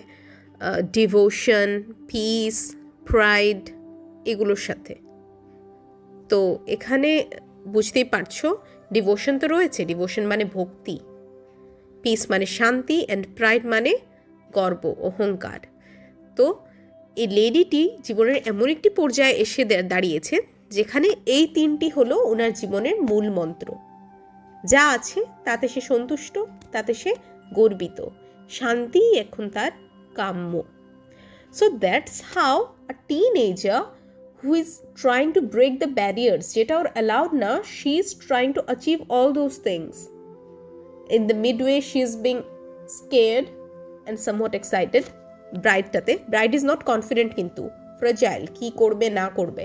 ডিভোশন, পিস, প্রাইড এগুলোর সাথে। তো এখানে বুঝতেই পারছো ডিভোশন তো রয়েছে, ডিভোশন মানে ভক্তি, পিস মানে শান্তি, অ্যান্ড প্রাইড মানে গর্ব, অহংকার। তো এই লেডিটি জীবনের এমন একটি পর্যায়ে এসে দাঁড়িয়েছে যেখানে এই তিনটি হলো ওনার জীবনের মূল মন্ত্র। যা আছে তাতে সে সন্তুষ্ট, তাতে সে গর্বিত, শান্তি এখন তার কাম্য। So that's how a teenager who is trying to break the barriers যেটা ওর allowed না, she is trying to achieve all those things. In the midway she is being scared and somewhat excited. Bride is not confident কিন্তু fragile, কি করবে না করবে।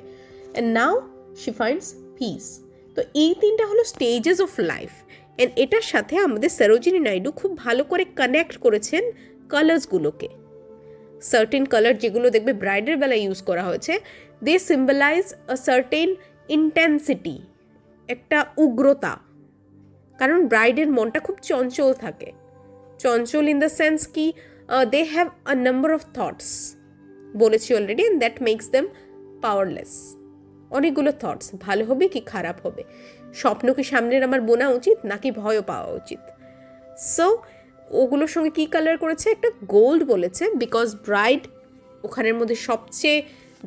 And now she finds peace. তো এই তিনটা হলো স্টেজেস অফ লাইফ। অ্যান্ড এটার সাথে আমাদের সরোজিনী নাইডু খুব ভালো করে কানেক্ট করেছেন কালার্সগুলোকে। সার্টেন কালার যেগুলো দেখবে ব্রাইডের বেলায় ইউজ করা হয়েছে, দে সিম্বলাইজ আ সার্টেন ইন্টেন্সিটি, একটা উগ্রতা। কারণ ব্রাইডের মনটা খুব চঞ্চল থাকে, চঞ্চল ইন দ্য সেন্স কি they have a number of thoughts, বলেছি already, and that makes them powerless. অনেকগুলো থটস, ভালো হবে কি খারাপ হবে, স্বপ্ন কি সামনের আমার বোনা উচিত নাকি ভয়ও পাওয়া উচিত। সো ওগুলোর সঙ্গে কি কালার করেছে, একটা গোল্ড বলেছে, বিকজ ব্রাইড ওখানের মধ্যে সবচেয়ে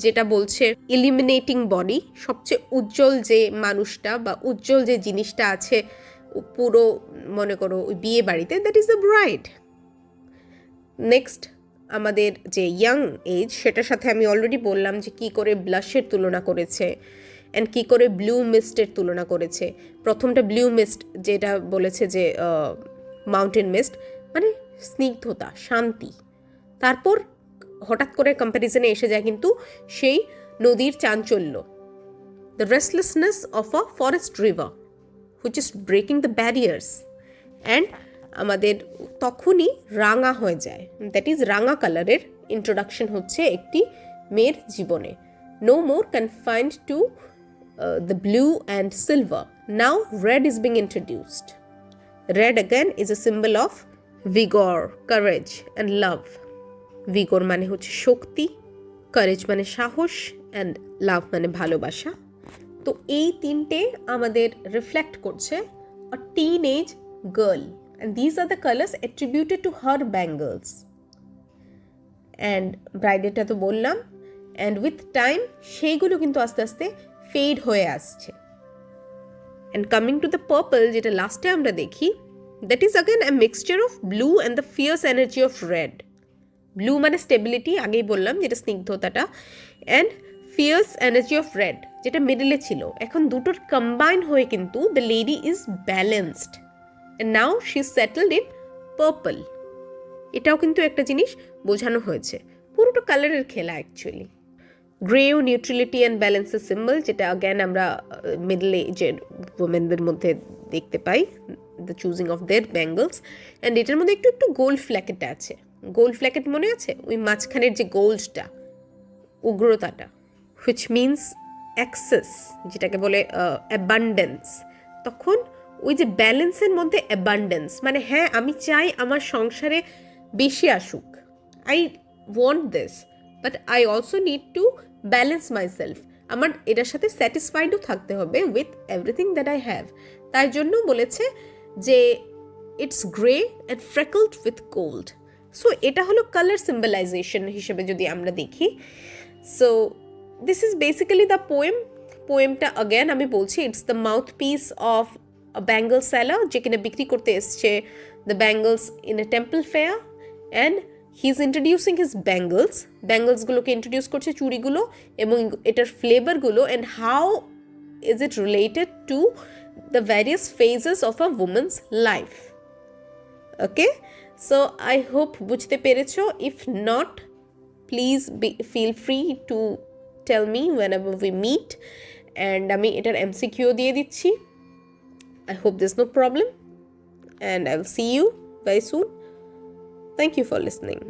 যেটা বলছে ইলিমিনেটিং বডি, সবচেয়ে উজ্জ্বল যে মানুষটা বা উজ্জ্বল যে জিনিসটা আছে পুরো মনে করো ওই বিয়ে বাড়িতে, that is the bride. Next আমাদের যে ইয়াং এজ, সেটার সাথে আমি অলরেডি বললাম যে কী করে ব্লাশের তুলনা করেছে অ্যান্ড কী করে ব্লু মিস্টের তুলনা করেছে। প্রথমটা ব্লু মিস্ট, যেটা বলেছে যে মাউন্টেন মিস্ট মানে স্নিগ্ধতা, শান্তি। তারপর হঠাৎ করে কম্প্যারিজনে এসে যায় কিন্তু সেই নদীর চাঞ্চল্য, the restlessness of a forest river which is breaking the barriers. And আমাদের তখনই রাঙা হয়ে যায়, দ্যাট ইজ রাঙা কালারের ইন্ট্রোডাকশন হচ্ছে একটি মেয়ের জীবনে। No more confined to the blue and silver, now red is being introduced. Red again is a symbol of vigour, courage and love. Vigour মানে হচ্ছে শক্তি, কারেজ মানে সাহস, অ্যান্ড লাভ মানে ভালোবাসা। তো এই তিনটে আমাদের রিফ্লেক্ট করছে a teenage girl, and these are the colors attributed to her bangles. and ব্রাইডেরটা তো বললাম, and with time সেইগুলো কিন্তু আস্তে আস্তে ফেড হয়ে আসছে। and coming to the purple, যেটা লাস্টে আমরা দেখি, that is again a mixture of blue and the fierce energy of red. Blue মানে স্টেবিলিটি, আগেই বললাম যেটা স্নিগ্ধতাটা, and fierce energy of red যেটা মিডলে ছিল। এখন দুটোর কম্বাইন হয়ে কিন্তু the lady is balanced and now she's settled in purple. এটাও কিন্তু একটা জিনিস বোঝানো হয়েছে, পুরোটা কালারের খেলা অ্যাকচুয়ালি। গ্রেও নিউট্রালিটি অ্যান্ড ব্যালেন্সের সিম্বল, যেটা অ্যাগেন আমরা মিডল এজের ওমেনদের মধ্যে দেখতে পাই, the choosing of their bangles. অ্যান্ড এটার মধ্যে একটু একটু গোল্ড ফ্ল্যাকেট আছে। গোল্ড ফ্ল্যাকেট মনে আছে, ওই মাঝখানের যে গোল্ডটা, উগ্রতাটা, হুইচ মিনস অ্যাক্সেস, যেটাকে বলে অ্যাবান্ডেন্স। তখন ওই যে ব্যালেন্সের মধ্যে অ্যাবান্ডেন্স মানে হ্যাঁ আমি চাই আমার সংসারে বেশি আসুক, I want this, but I also need to balance myself. আমার এটার সাথে স্যাটিসফাইডও থাকতে হবে with everything that I have. তাই জন্য বলেছে যে it's grey and freckled with gold. So এটা হলো কালার সিম্বলাইজেশন হিসেবে যদি আমরা দেখি। So this is basically the poem. পোয়েমটা অ্যাগেন আমি বলছি, it's the mouthpiece of a bangle seller যে কিনা বিক্রি করতে এসছে the bangles in a temple fair, and he is introducing his bangles গুলোকে ইন্ট্রোডিউস করছে, চুড়িগুলো এবং এটার ফ্লেভারগুলো, and how is it related to the various phases of a woman's life. Okay, so I hope বুঝতে পেরেছো. If not, please feel free to tell me whenever we meet, and আমি এটার MCQ দিয়ে দিচ্ছি. I hope there's no problem, and I will see you very soon. Thank you for listening.